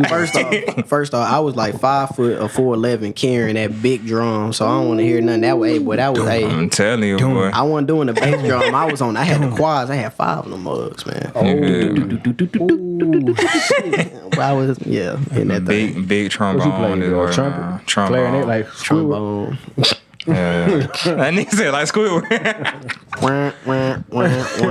First off, I was like 5 foot or 4'11" carrying that big drum, so I don't want to hear nothing. That was, boy, that was I'm telling you, boy. I wasn't doing the bass drum. I had the quads. I had 5 of them mugs, man. I was, in that thing. Big trombone. Trumpet, trombone, clarinet, like Trombone. That nigga said like Squidward.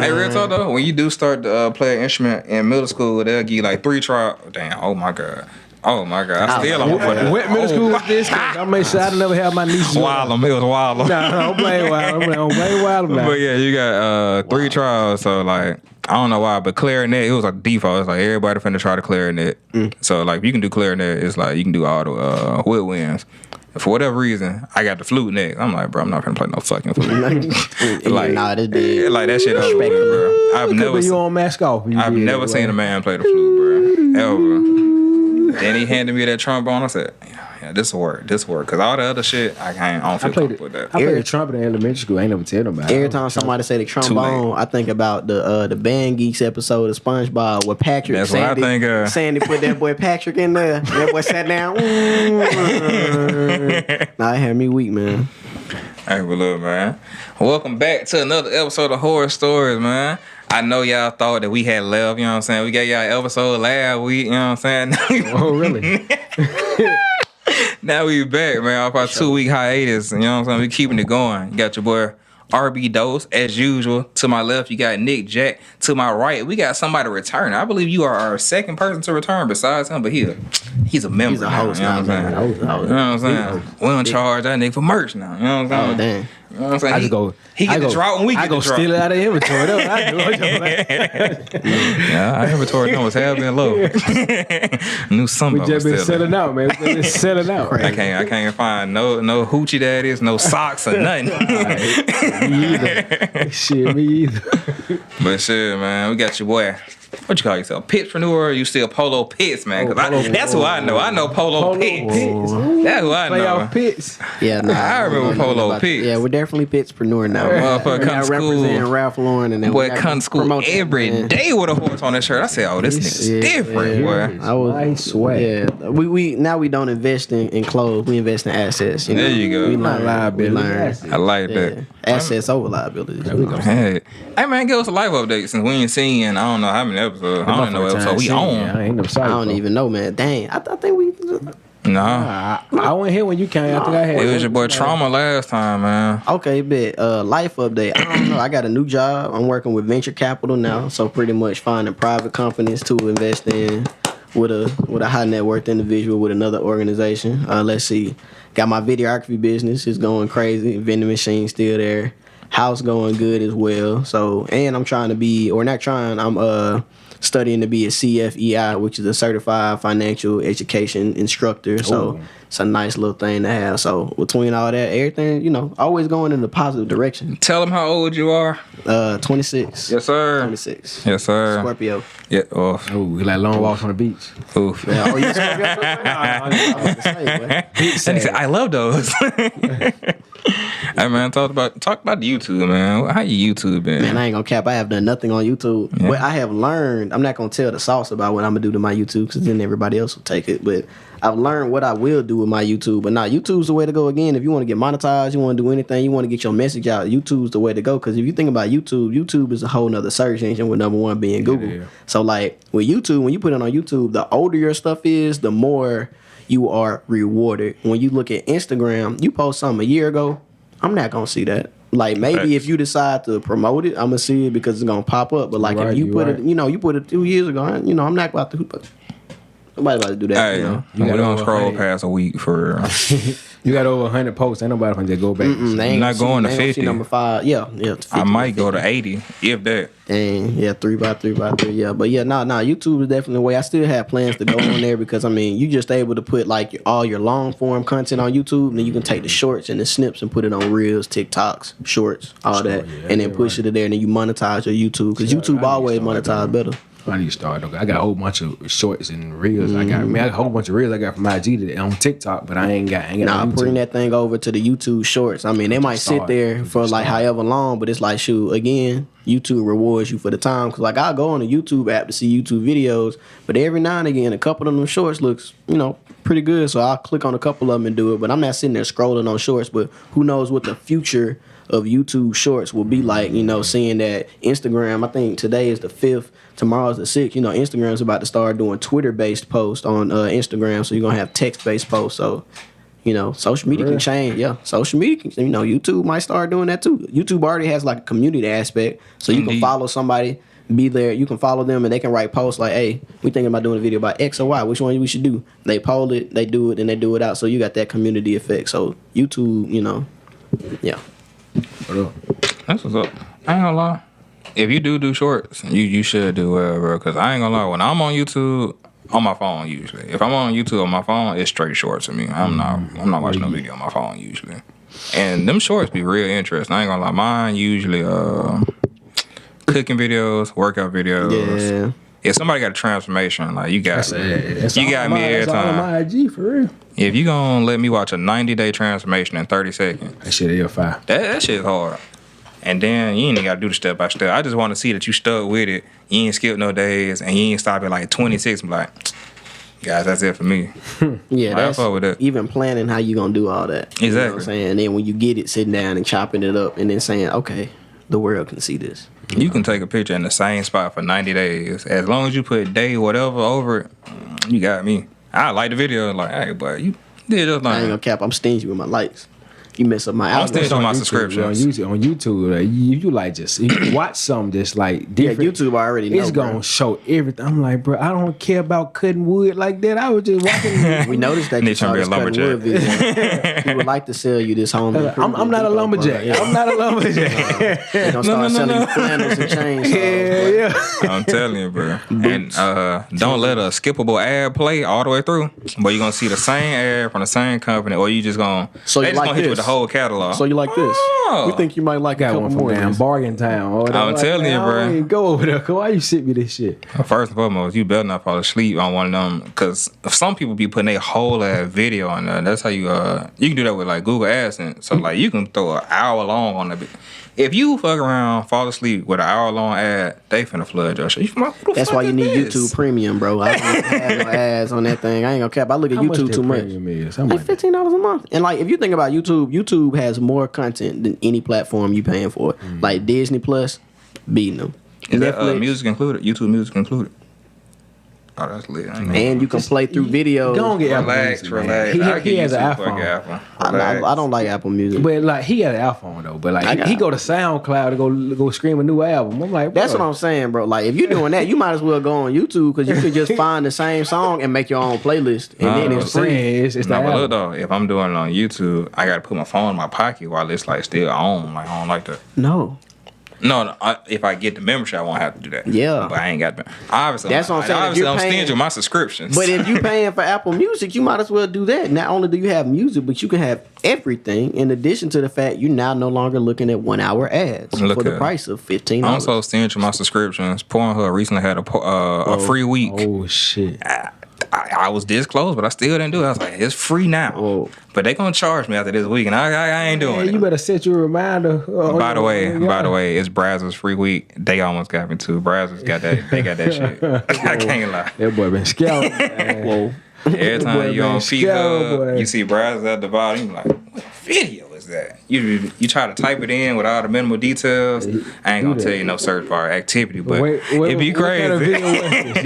Hey, real talk though, when you do start to play an instrument in middle school, they'll give you like 3 trials. Damn, oh my god. I still on for that. What middle school was this? I made sure I never have my nieces. Wildem, it was Wildem. No, don't blame Wildem. Don't blame Wildem now. But yeah, you got 3 trials, so like I don't know why, but clarinet, it was like default. It's like everybody finna try the clarinet. So like if you can do clarinet, it's like you can do all the woodwinds. For whatever reason, I got the flute next. I'm like, bro, I'm not gonna play no fucking flute. Like, nah, this big. Like that shit over, bro. I've never seen a man play the flute, bro. Ever. Then he handed me that trombone. I said, yeah, this will work. Because all the other shit, I don't feel comfortable with that. I played the trumpet in elementary school. I ain't never tell nobody. Every time somebody say the trombone, I think about the Band Geeks episode of SpongeBob where Patrick. That's Sandy, what I think. Sandy put that boy Patrick in there. That boy sat down. Nah, it had me weak, man. Hey, but look, man. Welcome back to another episode of Horror Stories, man. I know y'all thought that we had left, you know what I'm saying? We got y'all episode last week, you know what I'm saying? Oh, really? Now we back, man, off our 2-week hiatus, you know what I'm saying? We keeping it going. You got your boy RB Dose, as usual. To my left, you got Nick Jack. To my right, we got somebody return. I believe you are our second person to return besides him, but he's a member. He's a host now, you know what I'm saying? You know what I'm saying? We don't charge that nigga for merch now, you know what I'm saying? Oh, dang. You know what I'm saying? He get the drop when we get the drop. I go steal it out of inventory. Yeah, our inventory numbers have been low. Knew something. We just been selling out, man. We been selling out. I can't find no hoochie daddies, no socks or nothing. Me either. Shit, me either. But shit, man, we got your boy. What you call yourself? Pittspreneur, or you still Polo Pitts, man? Because that's who I know. I know Polo Pitts. That's who I know. Playoff Pitts. Yeah, nah, I remember Polo Pitts. Yeah, we're definitely Pittspreneur now. Motherfucker come to representing Ralph Lauren and then boy come to school every day with a horse on his shirt. I said, oh, this nigga's different, boy. I swear. Yeah, we don't invest in clothes. We invest in assets. You know? There you go. We learn liabilities. I like that. Assets over liabilities. Hey, man, give us a life update since we ain't seen. I don't know how many episodes. I don't know what episode we on. I don't even know, man. Dang, I think we. Nah. I went here when you came. I think I had. It was your boy Trauma last time, man. Okay, bet. Life update. I don't know. I got a new job. I'm working with venture capital now, so pretty much finding private companies to invest in with a high net worth individual with another organization. Let's see. Got my videography business. It's going crazy. Vending machine still there. House going good as well. So, and I'm trying to be, or not trying. I'm studying to be a CFEI, which is a certified financial education instructor. So it's a nice little thing to have. So between all that, everything, always going in a positive direction. Tell them how old you are. 26. Yes, sir. 26. Yes, sir. Scorpio. Yeah. Oh, we like long walks on the beach. Oof. Yeah. Oh, you Scorpio? He said, I love those. Hey man, talk about YouTube, man. How you YouTube been? Man, I ain't gonna cap. I have done nothing on YouTube. Yeah. But I have learned. I'm not gonna tell the sauce about what I'm gonna do to my YouTube because then everybody else will take it. But I've learned what I will do with my YouTube. But now YouTube's the way to go again. If you want to get monetized, you want to do anything, you want to get your message out, YouTube's the way to go. Because if you think about YouTube is a whole nother search engine with number one being Google. Yeah. So like with YouTube, when you put it on YouTube, the older your stuff is, the more you are rewarded. When you look at Instagram, you post something a year ago, I'm not gonna see that. Like maybe if you decide to promote it, I'm gonna see it because it's gonna pop up. But like if you put it, you put it 2 years ago, I'm not about to. Nobody about to do that. Hey, we don't scroll past a week for. You got over 100 posts. Ain't nobody gonna just go back. They not going to 50. Number 5, yeah. 50, I might go to 80 if that. Dang, yeah, 3x3x3, yeah. But yeah, YouTube is definitely the way. I still have plans to go on there because you just able to put like all your long form content on YouTube, and then you can take the shorts and the snips and put it on Reels, TikToks, shorts, all that, and then push it to there, and then you monetize your YouTube because YouTube always monetize better. I need to start though. I got a whole bunch of shorts and reels. I got a whole bunch of reels I got from IG on TikTok, but I ain't got. Nah, bring that thing over to the YouTube Shorts. I mean, they might sit there for like however long, but it's like, shoot, again, YouTube rewards you for the time. Cause like I go on the YouTube app to see YouTube videos, but every now and again, a couple of them shorts looks, pretty good. So I'll click on a couple of them and do it. But I'm not sitting there scrolling on shorts. But who knows what the future of YouTube Shorts will be like, seeing that Instagram, I think today is the 5th, tomorrow's the 6th, Instagram's about to start doing Twitter-based posts on Instagram, so you're going to have text-based posts, so, social media can change, social media can, YouTube might start doing that too. YouTube already has like a community aspect, so you can follow somebody, be there, you can follow them, and they can write posts like, hey, we thinking about doing a video about X or Y, which one we should do? They poll it, they do it, and they do it out, so you got that community effect, so YouTube, yeah. What up? That's what's up. I ain't gonna lie. If you do shorts, you should do well, bro. Cause I ain't gonna lie. When I'm on YouTube, on my phone usually. If I'm on YouTube on my phone, it's straight shorts to me. I'm not watching no video on my phone usually. And them shorts be real interesting. I ain't gonna lie. Mine usually cooking videos, workout videos. Yeah. If somebody got a transformation, like you got me every time. That's all on my IG for real. If you gonna let me watch a 90-day transformation in 30 seconds, that shit is fire. That shit hard. And then you ain't even gotta do the step by step. I just want to see that you stuck with it. You ain't skip no days, and you ain't stop at like 26. I'm like, guys, that's it for me. Yeah, that's with that. Even planning how you gonna do all that. Exactly. You know what I'm saying? And then when you get it, sitting down and chopping it up, and then saying, okay, the world can see this. You can take a picture in the same spot for 90 days. As long as you put day whatever over it, you got me. I like the video. Like, hey, boy, you did your thing. I ain't gonna cap. I'm stingy with my likes. You mess up my I'm stingy with my subscriptions. On YouTube, like, you like just you watch something just like different. Yeah, YouTube already know, it's gonna show everything. I'm like, bro, I don't care about cutting wood like that. I was just watching. We noticed that you saw this cutting wood video. We would like to sell you this home. I'm not a lumberjack. Yeah. I'm not a lumberjack. They gonna start selling you flannels and chainsaws. Yeah. I'm telling you, bro. And don't let a skippable ad play all the way through. But you're gonna see the same ad from the same company, or you just gonna hit you with the whole catalog. So you like this? We think you might like a couple one more. From Bargain Town. I'm telling you, bro. I don't even go over there. Why you sent me this shit? First and foremost, you better not fall asleep on one of them, because some people be putting a whole ass video on there. That's how you can do that with like Google AdSense. So like you can throw an hour long on the. If you fuck around, fall asleep with an hour-long ad, they finna flood your shit. That's why you need YouTube Premium, bro. I don't have no ads on that thing. I ain't gonna cap. I look at YouTube too much. Like $15 a month. And like, if you think about YouTube has more content than any platform you paying for. Like Disney Plus, beating them. Is that music included? YouTube music included? Oh, that's lit. And you can play through videos. Don't get relax. He has an iPhone. I don't like Apple Music, but like he has an iPhone though. But like he go to SoundCloud to go stream a new album. I'm like, bro. That's what I'm saying, bro. Like if you're doing that, you might as well go on YouTube, because you could just find the same song and make your own playlist, and then it's free. It's the but look though, if I'm doing it on YouTube, I gotta put my phone in my pocket while it's like still on. Like I don't like that. No, if I get the membership, I won't have to do that. Yeah. But I ain't got the. Obviously, that's what I'm saying. Obviously, I'm stingy with my subscriptions. But if you're paying for Apple Music, you might as well do that. Not only do you have music, but you can have everything, in addition to the fact you're now no longer looking at 1 hour ads for the price of $15. I'm so stingy with my subscriptions. Pornhub recently had a free week. Oh, shit. I was this close, but I still didn't do it. I was like, it's free now. Whoa. But they gonna charge me after this week, and I ain't doing it. You better set your reminder. By the way, it's Brazzers free week. They almost got me too. Brazzers got that. They got that shit. I can't lie. That boy been scouting. Whoa. Every time you on P-Hub, you see Brazzers at the bottom, you like, what video is that? You try to type it in with all the minimal details. I ain't gonna tell you no search bar activity, but it'd be crazy. What kind of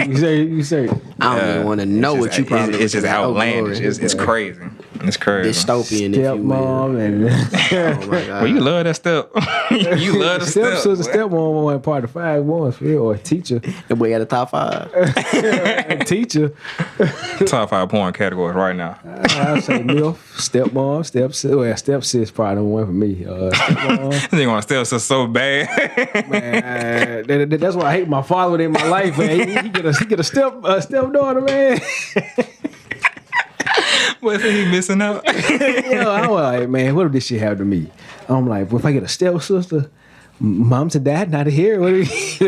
video you say? I don't even want to know what you probably. It's just outlandish. It's crazy. It's crazy. Dystopian, if you will. And oh my God. Well, you love that step. You love the step. Stepsister, stepmom wasn't part of 5 ones for you, or a teacher. That boy got a top 5. Teacher. Top 5 porn categories right now. I say MILF, stepmom, stepsis probably the one for me. Stepmom. They want stepsis so bad. Man, that's why I hate my father in my life, man. He get a stepdaughter, man. What's he missing out? I'm like, man, what if this shit happened to me? I'm like, well, if I get a stepsister, Moms and dad not here. What do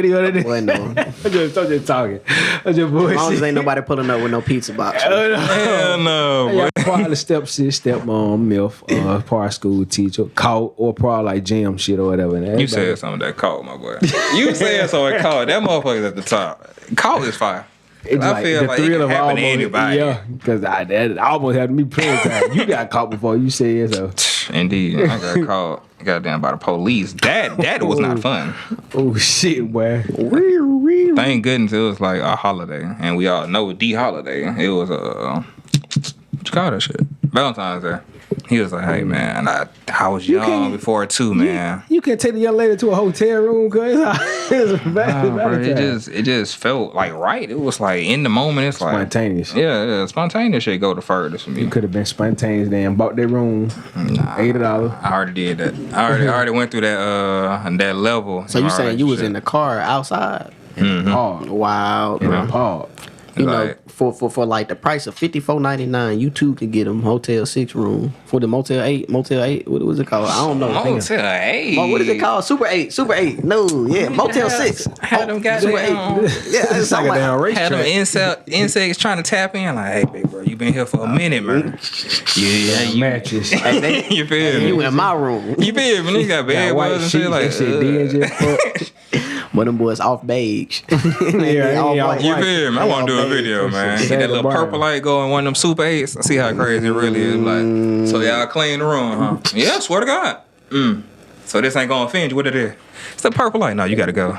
you want to do? Boy, no. I'm just talking. I'm just As long as bullshit. ain't nobody pulling up with no pizza box. Hell no, boy. Yeah, probably stepsis, stepmom, MILF, part school teacher, caught, or probably like gym shit or whatever. You said something that caught, my boy. You said something caught. That motherfucker's at the top. Caught is fire. It's I like feel the like it thrill can of happen to almost, anybody. yeah, because I almost had me plenty of time. You got caught before you said so. Indeed, I got caught. Goddamn by the police. That was not fun. Oh shit, boy. Thank goodness it was like a holiday, and we all know the holiday. It was what you call that shit? Valentine's Day. He was like, "Hey man, I was young before too, man." You can't take the young lady to a hotel room because it's a bad Bro, it just felt like right. It was like in the moment. It's like spontaneous. Yeah, spontaneous shit go the furthest for me. You could have been spontaneous then, bought their room, $80. I already did that. I already went through that level. So you saying you was in the car outside? Hard. Wow, bro. Hard. You know, Like- for like the price of $54.99, you too could get them Hotel 6 room for the Motel 8. What was it called? I don't know. Motel 8. What is it called? Super 8. No, yeah, Motel 6. Had them Super 8. goddamn. Yeah, It's like a damn Had them racetrack. insects trying to tap in. Like, hey, big bro, you been here for a minute, man. Yeah, you Mattress. you feel me? You in my room. You feel me? You got bed White bugs and sheets, shit like that shit DNG fuck. But them boys off beige. Yeah, all yeah, white. You feel me? I want to do a All beige. video, man. Sad Get that little brown. purple light going, one of them Super 8s. I see how crazy it really is. Like, so y'all clean the room, huh? Yeah, swear to God. So this ain't gonna offend you. What it is? It's the purple light. No, you gotta go.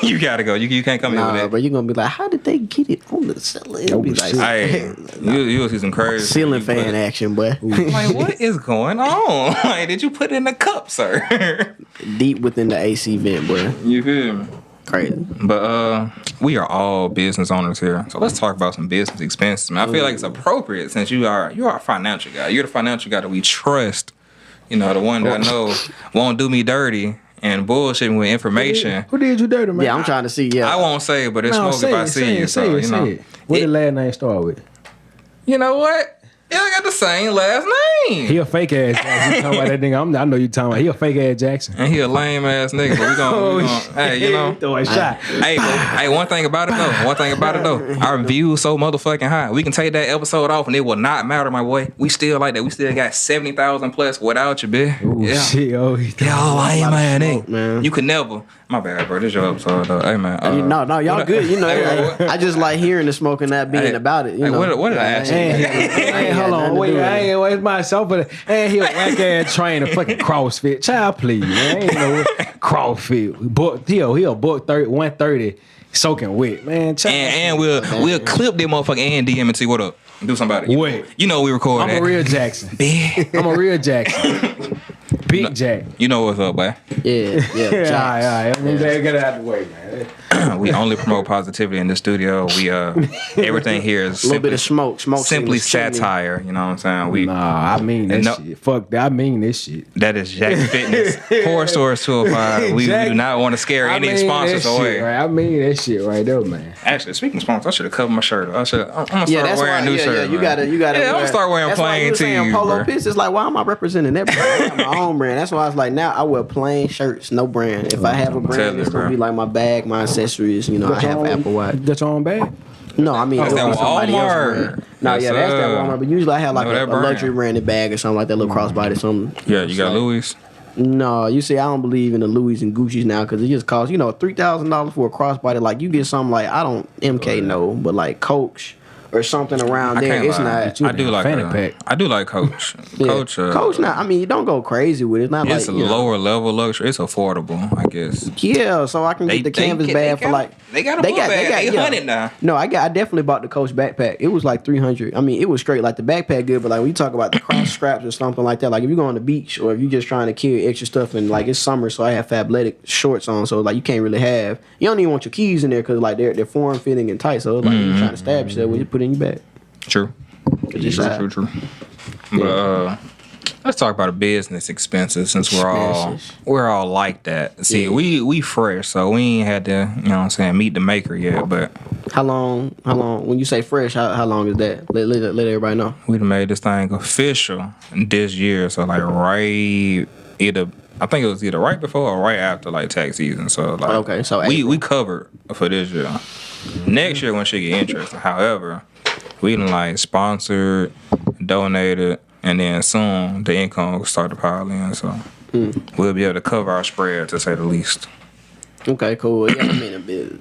You gotta go. You can't come in with Nah, that. but you're gonna be like, how did they get it on the ceiling? It'll be like, Hey, you'll see some crazy ceiling fan action, boy. Like, what is going on? Like, did you put it in the cup, sir? Deep within the AC vent, boy. You feel me? Crazy. But we are all business owners here, so let's talk about some business expenses. Man, I feel like it's appropriate since you are a financial guy. You're the financial guy that we trust. You know, the one that I know won't do me dirty and bullshitting with information. Who did you dirty, man? Yeah, I'm trying to see. Yeah, I won't say it, but it's No, smoke if I see you. So you know, What did last name start with? you know what? Yeah, I got the same last name. He a fake ass Jackson. You talking about that nigga? I know you talking about. He a fake ass Jackson. And he a lame ass nigga, but we gonna hey, you know. Throw a shot. Hey, one thing about it though. Our views so motherfucking high. We can take that episode off and it will not matter, my boy. We still like that. We still got 70,000 plus without you, bitch. Oh Yeah. shit! Oh, he Yeah, lame man, smoke, man. You could never. My bad, bro. This your episode though. Hey man. no, y'all good. You know, Hey, I just like hearing the smoke and not being Hey, about it. You hey, know, what did I ask you? Hey, hold on, wait, I ain't waste myself, but he a whack ass trainer, fucking CrossFit. Child, please, man, ain't no CrossFit. He a book 130 soaking wet, man. Child. And we'll clip that motherfucker and DM and see what up. Do something about it. Wait. You know we record I'm that. a real Jackson. Big. I'm a real Jackson. Big Jack. You know what's up, boy. Yeah. Yeah, all right. Get it out of the way, man. We only promote positivity in the studio. We everything here is A little bit of smoke. simply signals chimney. satire. You know what I'm saying? We Nah, I mean that No. shit. Fuck that. I mean this shit. that is Jack Fitness. Horror Stories 205. We Jack- do not want to scare any mean sponsors that away. shit, right? I mean that shit right there, man. Actually, speaking of sponsors, I should have covered my shirt. I'm gonna start Yeah, that's wearing why. new Yeah, shirts. you gotta. Yeah, I'm gonna start wearing that's why plain you were saying tees, Polo bro. Piss. It's like, why am I representing that brand? I got my own brand. That's why I was like, now I wear plain shirts, no brand. If I have a telling brand, it's you, gonna bro. be like my bag, my accessories. You know, I have Apple Watch. That's your own bag. No, I mean, That's it'll that be somebody else's Walmart. brand. No, Yes, yeah, that's that sir. Walmart. But usually I have like Know a that brand. luxury branded bag or something like that, little crossbody, something. Yeah, you got Louis. No, you see, I don't believe in the Louis and Gucci's now because it just costs, $3,000 for a crossbody. Like you get something like MK no, but like Coach or something around I there. can't It's lie. not. You I do a like fanny pack. I do like Coach. Yeah. Coach. Not. I mean, you don't go crazy with it. It's not It's like a lower level luxury. It's affordable, I guess. Yeah, so I can get the canvas bag for like. They got a book bag, 800 now. No, I definitely bought the Coach backpack. It was like $300. I mean, it was straight like the backpack good, but like when you talk about the cross straps or something like that, like if you go on the beach or if you're just trying to carry extra stuff and like it's summer, so I have Fabletics shorts on, so like you can't really have. You don't even want your keys in there because like they're form fitting and tight, so it's like you're trying to stab yourself when you put it in your bag. True. True. But let's talk about the business expenses since we're all like that. See, we fresh, so we ain't had to, meet the maker yet, but How long? When you say fresh, how long is that? Let everybody know. we done made this thing official this year, so like right either I think it was either right before or right after like tax season. So like, okay, so we covered for this year. Next year when shit get interesting. However, we done like sponsored, donated, and then soon the income will start to pile in. So we'll be able to cover our spread, to say the least. Okay, cool. Yeah, I mean, a bit.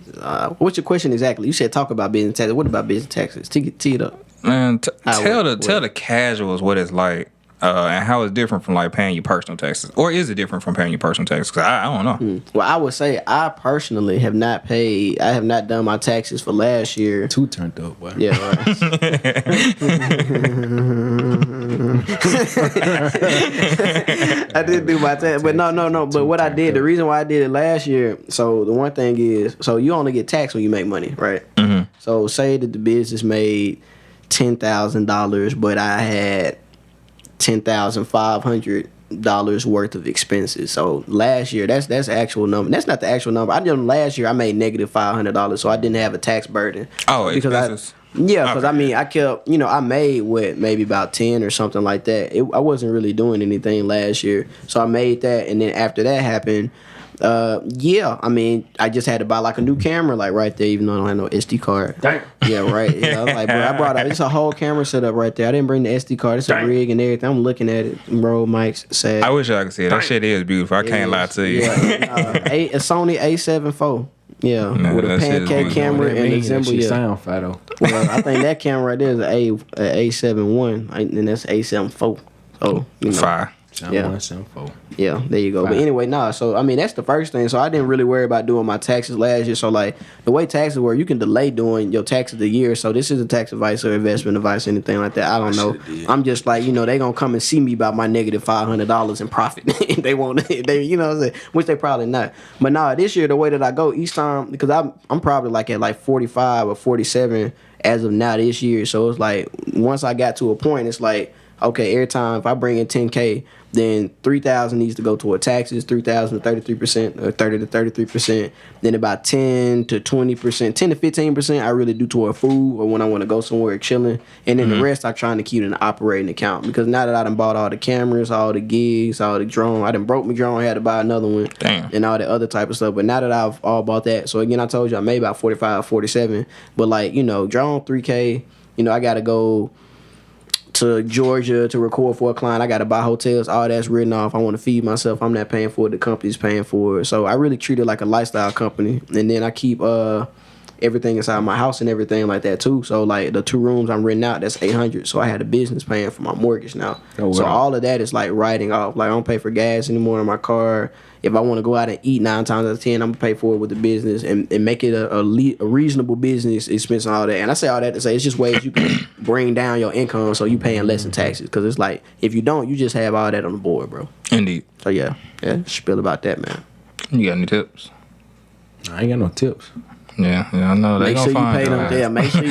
What's your question exactly? You said talk about business taxes. What about business taxes? Tee it up. Man, tell the casuals what it's like. And how it's different from like paying your personal taxes, or is it different from paying your personal taxes? Because I don't know. Well, I would say I personally have not paid. I have not done my taxes for last year. Too turned up, boy. Yeah, right. I did do my tax, but no. But what I did, the reason why I did it last year. So the one thing is, so you only get taxed when you make money, right? Mm-hmm. So say that the business made $10,000, but I had $10,500 worth of expenses. So last year, that's the actual number. That's not the actual number. I did last year. I made negative $500, so I didn't have a tax burden. Oh, because because I mean, I kept, I made maybe about 10 or something like that. I wasn't really doing anything last year, so I made that, and then after that happened. I mean, I just had to buy like a new camera, like right there, even though I don't have no SD card. Damn. Yeah, right. Yeah, I was like, bro, I brought out, it's a whole camera setup right there. I didn't bring the SD card. It's a rig and everything. I'm looking at it, bro. Mike's sad. I wish I could see it. That shit is beautiful. I can't lie to you. Yeah, a Sony A7 IV. Yeah, with a pancake camera and a gimbal. Yeah, sound fat though. Well, I think that camera right there is a A7 I, and that's A7 IV. So Fire. Yeah, there you go. Right. But anyway, so I mean that's the first thing. So I didn't really worry about doing my taxes last year. So like the way taxes work, you can delay doing your taxes a year. So this isn't tax advice or investment advice or anything like that. I don't know. I'm just like, they gonna come and see me about my negative $500 in profit. They won't. Which they probably not. But this year the way that I go each time, because I'm probably like at like 45 or 47 as of now this year. So it's like once I got to a point, it's like, okay, every time if I bring in $10K, then $3,000 needs to go toward taxes, $3,000 to 33%, or 30 to 33%. Then about 10 to 20%, 10 to 15% I really do toward food or when I want to go somewhere chilling. And then the rest I'm trying to keep in an operating account, because now that I done bought all the cameras, all the gigs, all the drone, I done broke my drone, I had to buy another one. Damn. And all that other type of stuff. But now that I've all bought that, so again, I told you I made about 45, 47. But like, drone 3K, I got to go to Georgia to record for a client. I got to buy hotels. All that's written off. I want to feed myself. I'm not paying for it. The company's paying for it. So I really treat it like a lifestyle company. And then I keep everything inside my house and everything like that too. So like the 2 rooms I'm renting out, that's $800. So I had a business paying for my mortgage now. Oh, wow. So all of that is like writing off. Like I don't pay for gas anymore in my car. If I want to go out and eat 9 times out of 10, I'm gonna pay for it with the business and make it a reasonable business expense and all that. And I say all that to say it's just ways you can bring down your income so you paying less in taxes. Because it's like if you don't, you just have all that on the board, bro. Indeed. So yeah, spill about that, man. You got any tips? I ain't got no tips. Yeah, I know. Make sure you pay them. Yeah, make sure you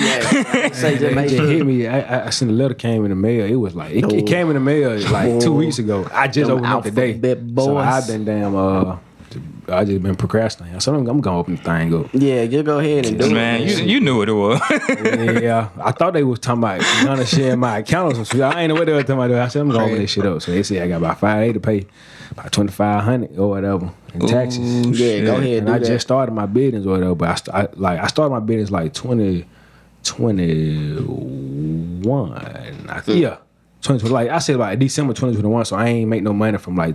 hit me. I seen a letter came in the mail. It was like it came in the mail like 2 weeks ago. I just opened up today. So I've been I just been procrastinating. So I'm gonna open the thing up. Yeah, just go ahead and do it. Man, you knew what it was. Yeah, I thought they was talking about gonna share my account or some shit. I ain't know what they were talking about. I said I'm gonna open this shit up. So they say I got about $5 to pay, about $2,500 or whatever in taxes. Yeah, go ahead. And I just started my business or whatever. But I started my business like 2021. Yeah, 2020. Like I said, like December 2021. So I ain't make no money from like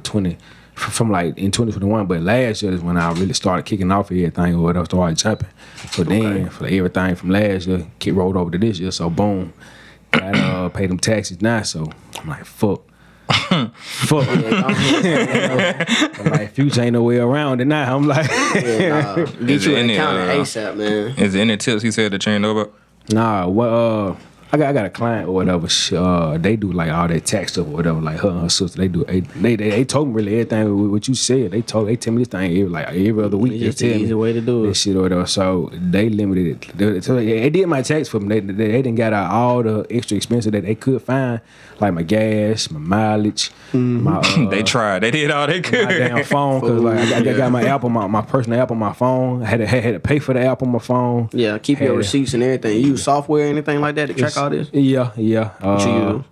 in 2021, but last year is when I really started kicking off everything or whatever, started jumping. So then for everything from last year, rolled over to this year. So boom, got pay them taxes now. So I'm like, fuck. I'm like, future ain't no way around it now. I'm like, get you an accountant ASAP, man. Is there any tips he said that you ain't know about? Nah, well, I got a client or whatever. They do like all that tax stuff or whatever. Like her and her sister, they do. They told me really everything what you said. They tell me this thing every other week. It's the easy way to do it. This shit or whatever. So they limited it. They did my tax for me. They didn't got out all the extra expenses that they could find, like my gas, my mileage. My they tried. They did all they could. My damn phone, because like I got my app on my personal app on my phone. I had to pay for the app on my phone. Yeah, keep your receipts and everything. You use software or anything like that to track all this? Yeah. What you use?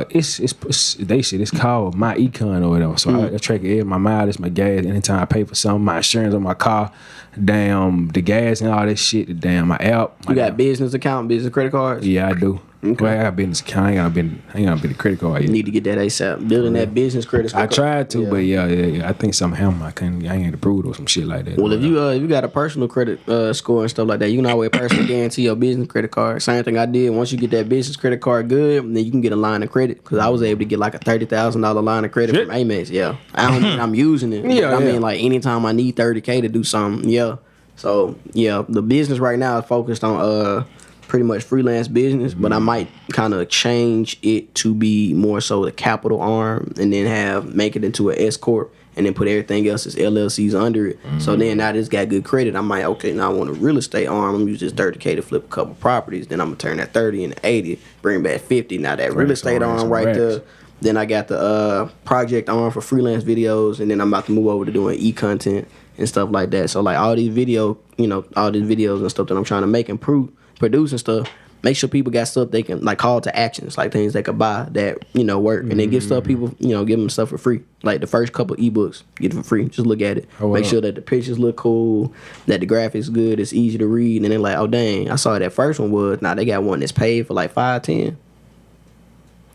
It's called My Econ or whatever. So I track my mileage, my gas. Anytime I pay for something, my insurance on my car, the gas and all that shit. My app. You got business account, business credit cards? Yeah, I do. Okay. Well, I got business account. I ain't got a credit card yet. You need to get that ASAP. Building that business credit score. I tried to, but yeah. I think something happened. I ain't approved or some shit like that. Well, if you got a personal credit score and stuff like that, you can always personally guarantee your business credit card. Same thing I did. Once you get that business credit card good, then you can get a line of credit. Because I was able to get like a $30,000 line of credit from Amex. Yeah, I don't mean I'm using it. I mean like anytime I need $30K to do something. Yeah. So yeah, the business right now is focused on pretty much freelance business, but I might kind of change it to be more so the capital arm, and then make it into an S corp, and then put everything else as LLCs under it. So then I just got good credit. I might now I want a real estate arm. I'm gonna use this $30K to flip a couple properties. Then I'm gonna turn that 30 into 80, bring back 50. Now that real estate arm right there. Then I got the project arm for freelance videos, and then I'm about to move over to doing e-content and stuff like that. So like all these videos and stuff that I'm trying to make and produce and stuff, make sure people got stuff they can, like, call to actions, like things they could buy that work, and then give stuff people, give them stuff for free. Like the first couple ebooks, get it for free. Just look at it, make sure that the pictures look cool, that the graphics good, it's easy to read, and then like, oh dang, I saw that first one was, now they got one that's paid for like $5.10.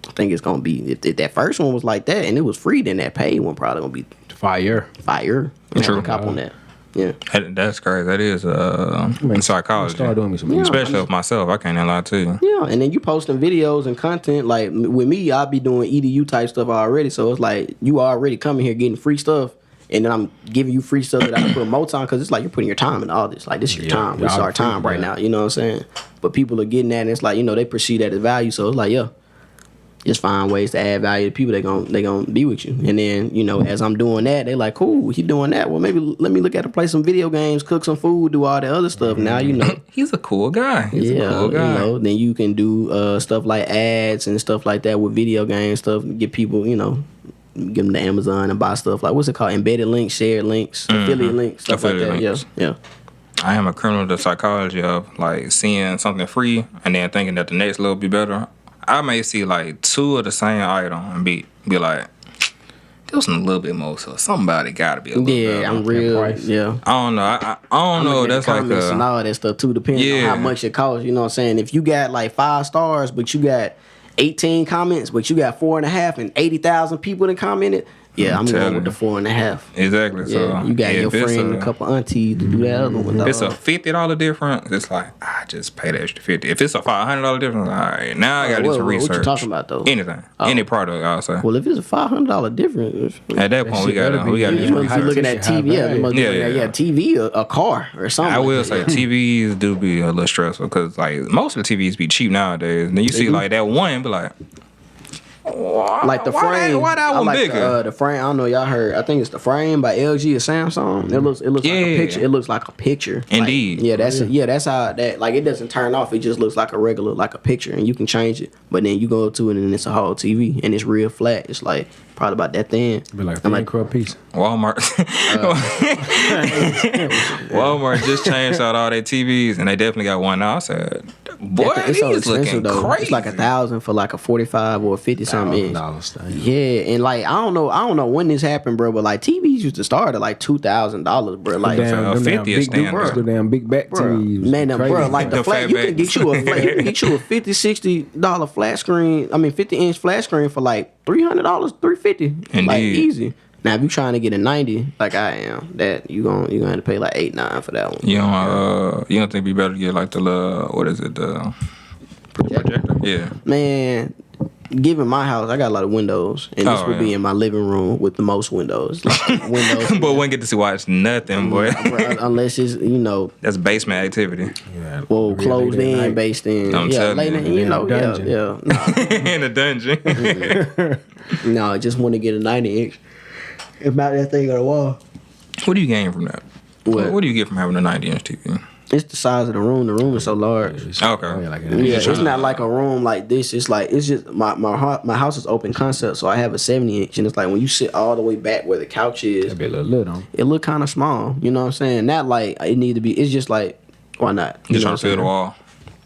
I think it's gonna be, if that first one was like that and it was free, then that paid one probably gonna be fire. True. Cop on that. Yeah, that's crazy. That is in psychology. Start doing me some especially with myself. I can't lie to you. Yeah, and then you posting videos and content. Like with me, I'll be doing EDU type stuff already. So it's like you already coming here getting free stuff, and then I'm giving you free stuff that I can promote on, because it's like you're putting your time into all this. Like this is your time. This is our time right now. You know what I'm saying? But people are getting that, and it's like, they perceive that as value. So it's like, just find ways to add value to people. They gonna be with you. And then, as I'm doing that, they like, cool, he doing that. Well, maybe let me look at him play some video games, cook some food, do all that other stuff. Now he's a cool guy. He's a cool guy. Then you can do stuff like ads and stuff like that with video game stuff. Get people, give them to Amazon and buy stuff like, what's it called? Embedded links, shared links, affiliate links, stuff like that. Yeah. I am a criminal to psychology of like seeing something free and then thinking that the next level will be better. I may see like two of the same item and be like, there's a little bit more, so somebody gotta be a little better. Yeah, I'm real. Yeah. I don't know. I don't know. That's like and all that stuff too. Depends on how much it costs. You know what I'm saying? If you got like 5 stars, but you got 18 comments, but you got 4.5 and 80,000 people that commented. Yeah, I'm going with the 4.5. Exactly. Yeah, so you got your friend and a couple aunties to do that other one. If it's a $50 difference, it's like, I just pay the extra $50. If it's a $500 difference, all right, now I got to do some research. What you talking about though? Anything, any product, I'll say. Well, if it's a $500 difference, at that point we got to do some research. You're looking at TV, TV, a car or something. I will say TVs do be a little stressful, because like most of the TVs be cheap nowadays, and then you see like that one, be like, like the frame. Why that one bigger? The frame. I don't know. Y'all heard? I think it's the frame by LG or Samsung. It looks like a picture. It looks like a picture. Indeed. Like, that's how that. Like, it doesn't turn off. It just looks like a regular, like a picture, and you can change it. But then you go to it, and it's a whole TV, and it's real flat. It's like probably about that thin. Be like a piece. Walmart. Walmart just changed out all their TVs, and they definitely got one now. I said, boy, it's so expensive though. Crazy. It's like $1,000 for like a 45 or a 50 something inch. Yeah, and like I don't know when this happened, bro, but like TVs used to start at like $2,000, bro. Like them damn big back TVs. Man, bro, like the flat, you can get you a $50, $60 flat screen. I mean, 50-inch flat screen for like $300, $350, like easy. Now, if you trying to get a 90, like I am, that you gonna have to pay like $8-9 for that one. You don't think it'd be better to get like the the projector? Yeah. Man, given my house, I got a lot of windows, and this would be in my living room with the most windows. Like, windows. But we wouldn't get to see watch nothing, boy. Unless it's that's basement activity. Yeah. Well, closed in, based in. I'm telling you. In a dungeon. No, I just want to get a 90-inch. About that thing on the wall. What do you gain from that? What do you get from having a 90-inch TV? It's the size of the room. The room is so large. Okay. It's not like a room like this. It's like, it's just my house is open concept, so I have a 70-inch, and it's like when you sit all the way back where the couch is, it look kind of small. You know what I'm saying? Not like it need to be. It's just like, why not? Just trying to feel the wall.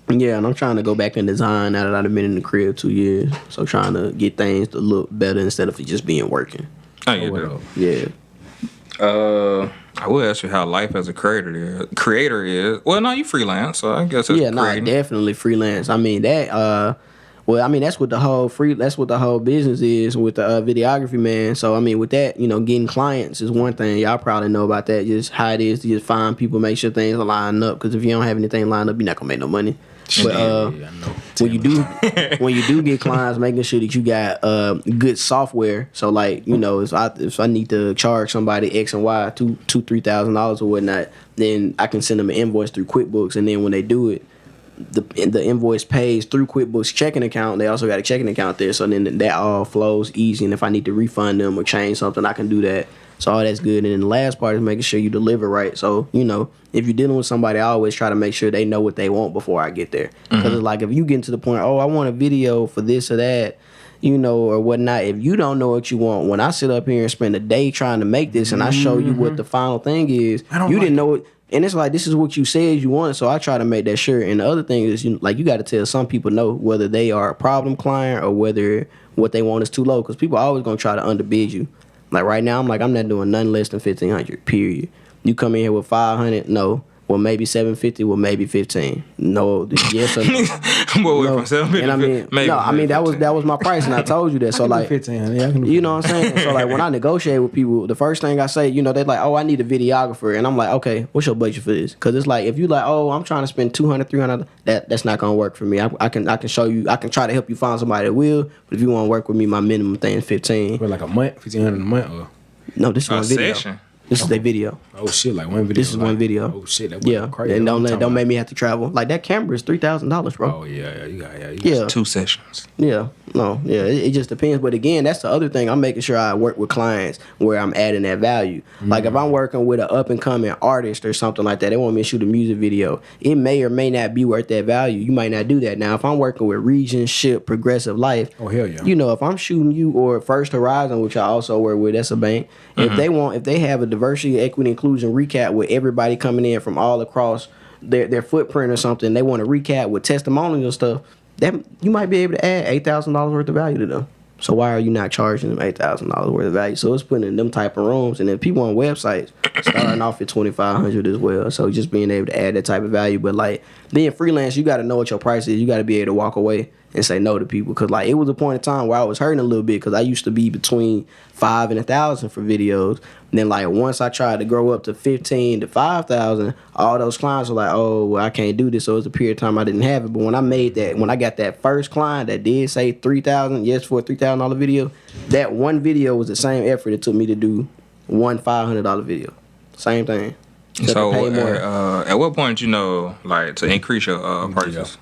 Yeah, and I'm trying to go back and design now that I've been in the crib 2 years. So trying to get things to look better instead of it just being working. I get that. Yeah. I will ask you how life as a creator is. Well, no, you freelance, so I guess it's definitely freelance. I mean that. Well, I mean that's what the whole business is with the videography, man. So I mean with that, getting clients is one thing. Y'all probably know about that. Just how it is to just find people, make sure things are lined up. Because if you don't have anything lined up, you're not gonna make no money. But when you do get clients, making sure that you got good software. So like if I need to charge somebody X and Y $2,000-$3,000 or whatnot, then I can send them an invoice through QuickBooks, and then when they do it, the invoice pays through QuickBooks checking account. They also got a checking account there, so then that all flows easy. And if I need to refund them or change something, I can do that. So all that's good. And then the last part is making sure you deliver right. So if you're dealing with somebody, I always try to make sure they know what they want before I get there. Because it's like if you get to the point, I want a video for this or that, or whatnot. If you don't know what you want, when I sit up here and spend a day trying to make this, and I show you what the final thing is, you didn't know it. And it's like, this is what you said you want, so I try to make that sure. And the other thing is, you got to tell some people no, whether they are a problem client or whether what they want is too low. Because people are always going to try to underbid you. Like right now, I'm not doing nothing less than 1,500, period. You come in here with 500, no. Well, maybe 750, well, maybe 15. No, yes or no. Well, from 750, and I mean, maybe, no, I mean that was my price, and I told you that. So like, 15, yeah, you know what I'm saying? So like, when I negotiate with people, the first thing I say, they're like, I need a videographer, and I'm like, okay, what's your budget for this? Because it's like, if you like, I'm trying to spend $200, $300, that's not gonna work for me. I can show you, I can try to help you find somebody that will, but if you want to work with me, my minimum thing is 15. For like a month, 1,500 a month, or no, this is one video. Session. This is their video. Oh shit! Like one video. This is one video. Oh shit! That crazy. And don't make me have to travel. Like that camera is $3,000, bro. Oh yeah, you got 2 sessions. Yeah, it just depends. But again, that's the other thing. I'm making sure I work with clients where I'm adding that value. Like if I'm working with an up and coming artist or something like that, they want me to shoot a music video. It may or may not be worth that value. You might not do that. Now, if I'm working with Regentship, Progressive Life, oh hell yeah. If I'm shooting you or First Horizon, which I also work with, that's a bank. If they have a diversity, equity, inclusion recap with everybody coming in from all across their footprint or something, they want to recap with testimonials and stuff, that you might be able to add $8,000 worth of value to them. So why are you not charging them $8,000 worth of value? So it's putting in them type of rooms, and then people on websites starting off at $2,500 as well. So just being able to add that type of value, but like being freelance, you got to know what your price is. You got to be able to walk away and say no to people, because like it was a point in time where I was hurting a little bit because I used to be between $5,000 and $1,000 for videos. And then like once I tried to grow up to $15,000 to $5,000, all those clients were like, oh, well, I can't do this. So it was a period of time I didn't have it. But when I got that first client that did say $3,000, yes, for a $3,000 video, that one video was the same effort it took me to do one $500 video. Same thing. So at what point like to increase your prices?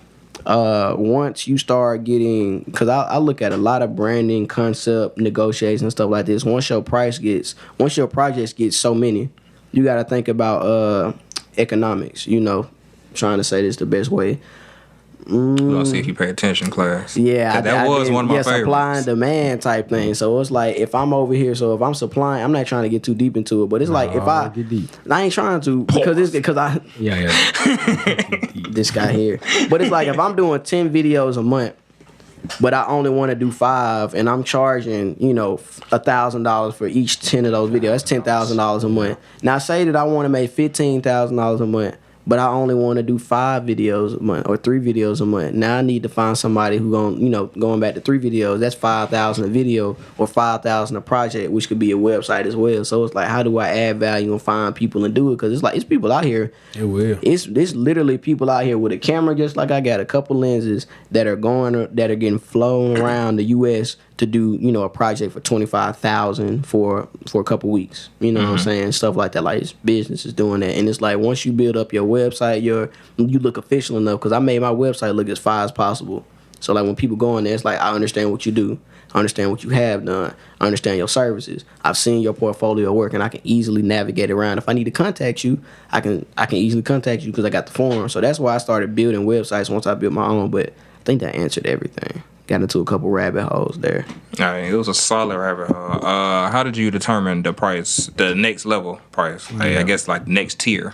Once you start getting, because I look at a lot of branding, concept, negotiations, and stuff like this. Once your projects get so many, you got to think about economics. Trying to say this the best way. We're gonna see if you pay attention, class. Yeah, that was one of my favorites. Supply and demand type thing. So it's like if I'm over here, so if I'm supplying, I'm not trying to get too deep into it, but it's like if I get deep. I ain't trying to because I this guy here. But it's like if I'm doing 10 videos a month, but I only want to do 5, and I'm charging $1,000 for each 10 of those videos. That's $10,000 a month. Now say that I want to make $15,000 a month, but I only want to do 5 videos a month or 3 videos a month. Now I need to find somebody who going back to 3 videos. That's $5,000 a video or $5,000 a project, which could be a website as well. So it's like, how do I add value and find people and do it? Because it's like it's people out here. It will. It's literally people out here with a camera, just like I got a couple lenses that are getting flown around the U.S. to do a project for $25,000 for a couple weeks. You know what I'm saying? Stuff like that. Like it's businesses doing that, and it's like once you build up your website, you look official enough. Because I made my website look as far as possible. So like when people go in there, it's like I understand what you do, I understand what you have done, I understand your services. I've seen your portfolio work, and I can easily navigate around. If I need to contact you, I can easily contact you because I got the form. So that's why I started building websites once I built my own. But I think that answered everything. Got into a couple rabbit holes there. All right, it was a solid rabbit hole. How did you determine the price, the next level price? I guess like next tier.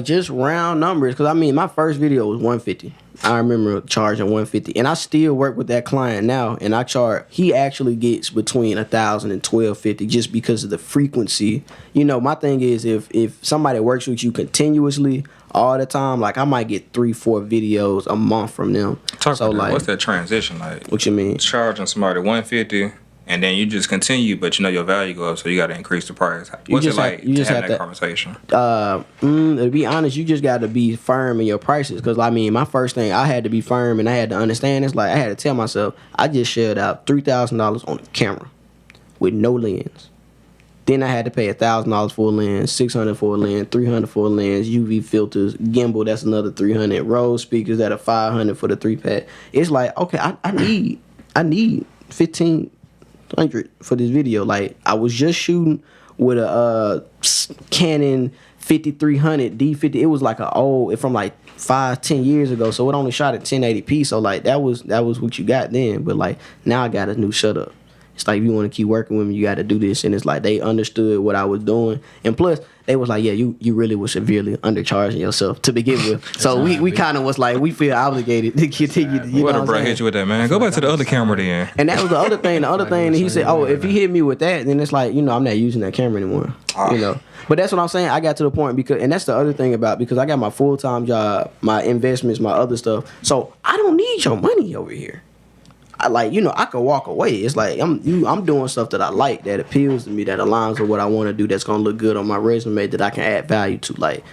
Just round numbers, because I mean my first video was $150. I remember charging $150, and I still work with that client now, and I charge. He actually gets between $1,000 and $1,250 just because of the frequency. You know, my thing is if somebody works with you continuously all the time, like I might get 3-4 videos a month from them. Talk about that. What's that transition like? What you mean? Charging somebody $150. And then you just continue, but you know your value go up, so you got to increase the price. What's it like to have that conversation? To be honest, you just got to be firm in your prices. Because, I mean, my first thing, I had to be firm and I had to understand. It's like I had to tell myself, I just shelled out $3,000 on the camera with no lens. Then I had to pay $1,000 for a lens, $600 for a lens, $300 for a lens, UV filters, gimbal, that's another $300, Rode speakers that are $500 for the 3-pack. It's like, okay, I need $1,500 for this video. Like, I was just shooting with a Canon 5300 D50. It was like from like 5-10 years ago, so it only shot at 1080p. So like that was what you got then. But like now I got a new setup. It's like if you want to keep working with me, you got to do this. And it's like they understood what I was doing, and plus they was like, yeah, you really was severely undercharging yourself to begin with. So we kind of was like, we feel obligated to continue. You what a bro hit you with that, man. Go back to the other camera then. And that was the other thing. The other thing that he said, oh, if he hit me with that, then it's like, you know, I'm not using that camera anymore. You know. But that's what I'm saying. I got to the point and that's the other thing because I got my full-time job, my investments, my other stuff. So I don't need your money over here. I could walk away. It's like I'm doing stuff that I like, that appeals to me, that aligns with what I want to do, that's gonna look good on my resume, that I can add value to. Like,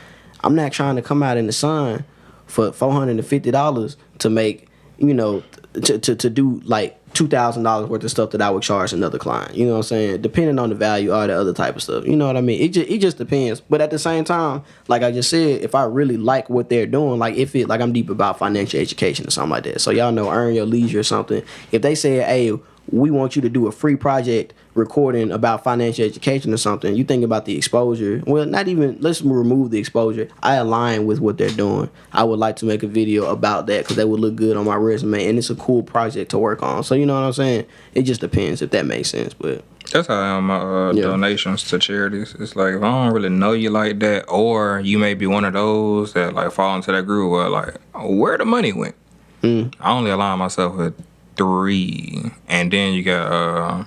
I'm not trying to come out in the sun for $450 to make, you know, to do like $2,000 worth of stuff that I would charge another client. You know what I'm saying? Depending on the value, all the other type of stuff. You know what I mean? It just depends. But at the same time, like I just said, if I really like what they're doing, like I'm deep about financial education or something like that. So y'all know Earn Your Leisure or something. If they say, hey, we want you to do a free project recording about financial education or something, you think about the exposure. Well, not even, let's remove the exposure. I align with what they're doing. I would like to make a video about that because that would look good on my resume, and it's a cool project to work on. So you know what I'm saying? It just depends, if that makes sense. But that's how I am my donations to charities. It's like if I don't really know you like that, or you may be one of those that like fall into that group where like, where the money went. I only align myself with 3, and then you got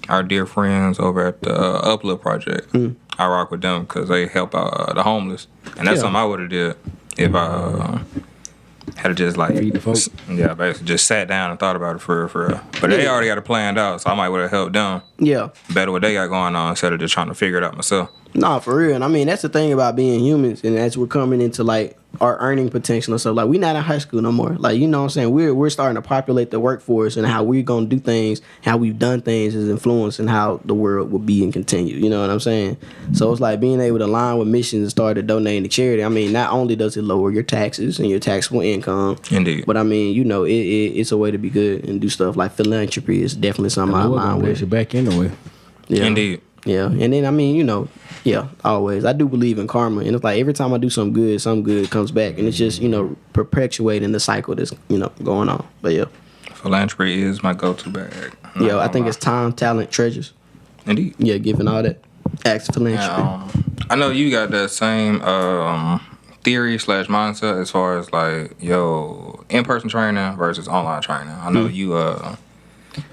our dear friends over at the Upload Project. I rock with them because they help out the homeless, and that's something I would have did if I had just like basically just sat down and thought about it for real. But they already got it planned out, so I might would have helped them. Yeah, better what they got going on instead of just trying to figure it out myself. Nah, for real. And I mean, that's the thing about being humans, and as we're coming into like our earning potential and stuff, like we're not in high school no more. Like, you know what I'm saying? We're starting to populate the workforce, and how we're gonna do things, how we've done things is influencing how the world will be and continue. You know what I'm saying? So it's like being able to align with missions and start donating to charity. I mean, not only does it lower your taxes and your taxable income, indeed, but I mean, you know, it's a way to be good and do stuff like philanthropy is definitely something I align with. You back anyway. Yeah. Indeed. Yeah, and then I mean, you know, always I do believe in karma, and it's like every time I do something good comes back, and it's just, you know, perpetuating the cycle that's, you know, going on. But yeah, philanthropy is my go-to bag. I think it's time, talent, treasures. Indeed. Yeah, giving all that. Acts of philanthropy. I know you got that same theory / mindset as far as like in-person training versus online training. I know you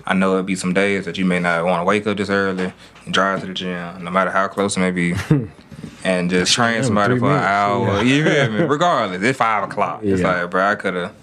I know it'll be some days that you may not want to wake up this early and drive to the gym, no matter how close it may be, and just train somebody for an hour. You feel me? Regardless, it's 5 o'clock. It's like, bro, I could have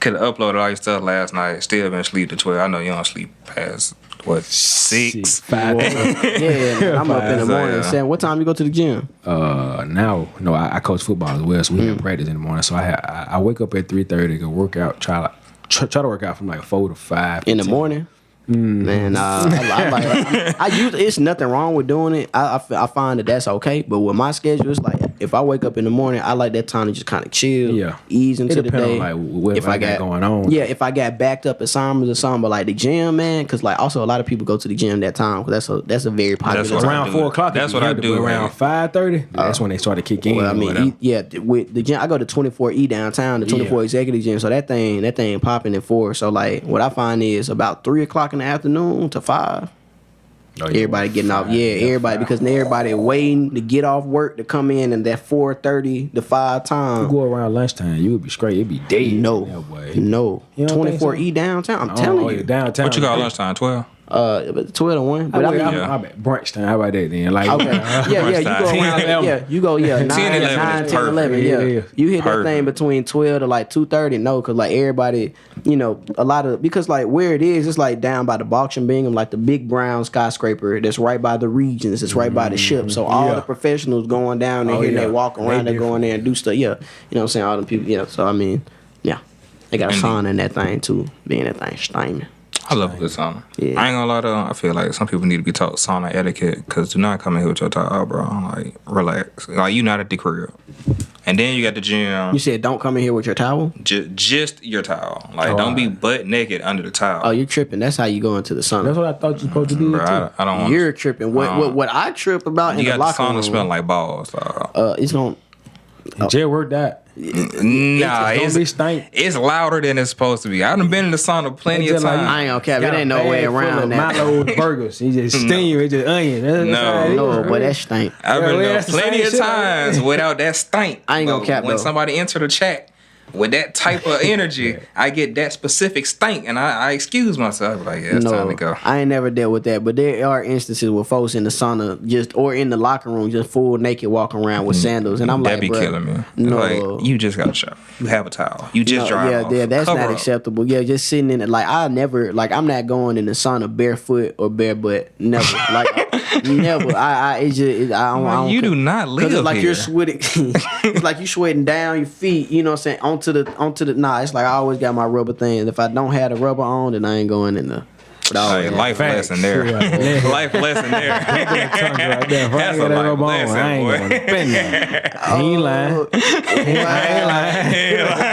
uploaded all your stuff last night, still been asleep to 12. I know you don't sleep past, 6? 5. Yeah, I'm up in the morning saying, what time you go to the gym? I coach football as well, so we have practice in the morning. So I wake up at 3:30, go work out, try to work out from like 4 to 5 in the morning. Man, I use it's nothing wrong with doing it. I find that that's okay. But with my schedule, it's like if I wake up in the morning, I like that time to just kind of chill, ease into the day. On, like, what if I got going on. Yeah, if I got backed up assignments or something, but like the gym, man, because like also a lot of people go to the gym that time because that's a very popular time. Around 4 o'clock. That's what I do. Around 5:30. That's when they start to kick in. Well, I mean, with the gym, I go to 24E downtown, the 24 executive gym. So that thing popping at 4. So like what I find is about 3 o'clock in the afternoon to 5. Oh, Everybody getting off. Yeah, everybody because everybody waiting to get off work to come in and that 4:30 to 5 time. You go around lunchtime, you would be straight. It'd be dead. No. You don't 24E downtown. I'm telling you. Downtown. What you got lunchtime? 12. 12 to 1. But I mean, I bet brunch time. How about that then? Like, okay. Yeah, you go around. You go 9, 10, 11 9, is 10, 11. Yeah. Yeah. You hit Perfect. that thing between 12 to like 2:30. No, because like everybody, you know, a lot of because like where it is, it's like down by the Box and Bingham, like the big brown skyscraper that's right by the Regions. It's right by the ship. So all the professionals going down there, and they walk around, they go in there and do stuff. Yeah, you know what I'm saying? All them people. Yeah. So I mean, yeah, they got a sauna in that thing too, being that thing steaming. I love a good sauna. Yeah. I ain't gonna lie though. I feel like some people need to be taught sauna etiquette because do not come in here with your towel, bro. Like, relax. Like, you not at the crib. And then you got the gym. You said don't come in here with your towel? Just your towel. Like, don't be butt naked under the towel. Oh, you're tripping. That's how you go into the sauna. that's what I thought you supposed to do. Bro, too. I don't want You're tripping. What I trip about you in the got locker the sauna room, smelling like balls. it's gonna. Jail worked out. Nah, Don't be stank. it's louder than it's supposed to be. I done been in the sauna plenty of It's just like- times. I ain't gonna cap. It ain't no way around that. Milo's burgers. He just steam. It's just onion. That's how it is. No, but that stink. I've been there that's the plenty same of shit. times without that stink. I ain't gonna But cap, when though. somebody enter the chat with that type of energy, I get that specific stink, and I excuse myself. Like, yeah, it's time to go. I ain't never dealt with that, but there are instances where folks in the sauna or in the locker room just full naked walking around with sandals, and I'm That like, be bruh, killing me. It's No, like, you just got a shower. You have a towel. You just dry off. yeah, that's Cover not up. acceptable. Yeah, just sitting in it. Like I'm not going in the sauna barefoot or bare butt. Never. Like never. I don't. You do not live Because it's like here. you're sweating. It's like you sweating down your feet. You know what I'm saying? Onto the. Nah, it's like I always got my rubber thing. If I don't have the rubber on, then I ain't going in there. But I Hey, always- life lesson there. Yeah. Life lesson there. Right there. If I That's ain't a got that life rubber on, lesson, I ain't boy. going to spend that. I ain't lying.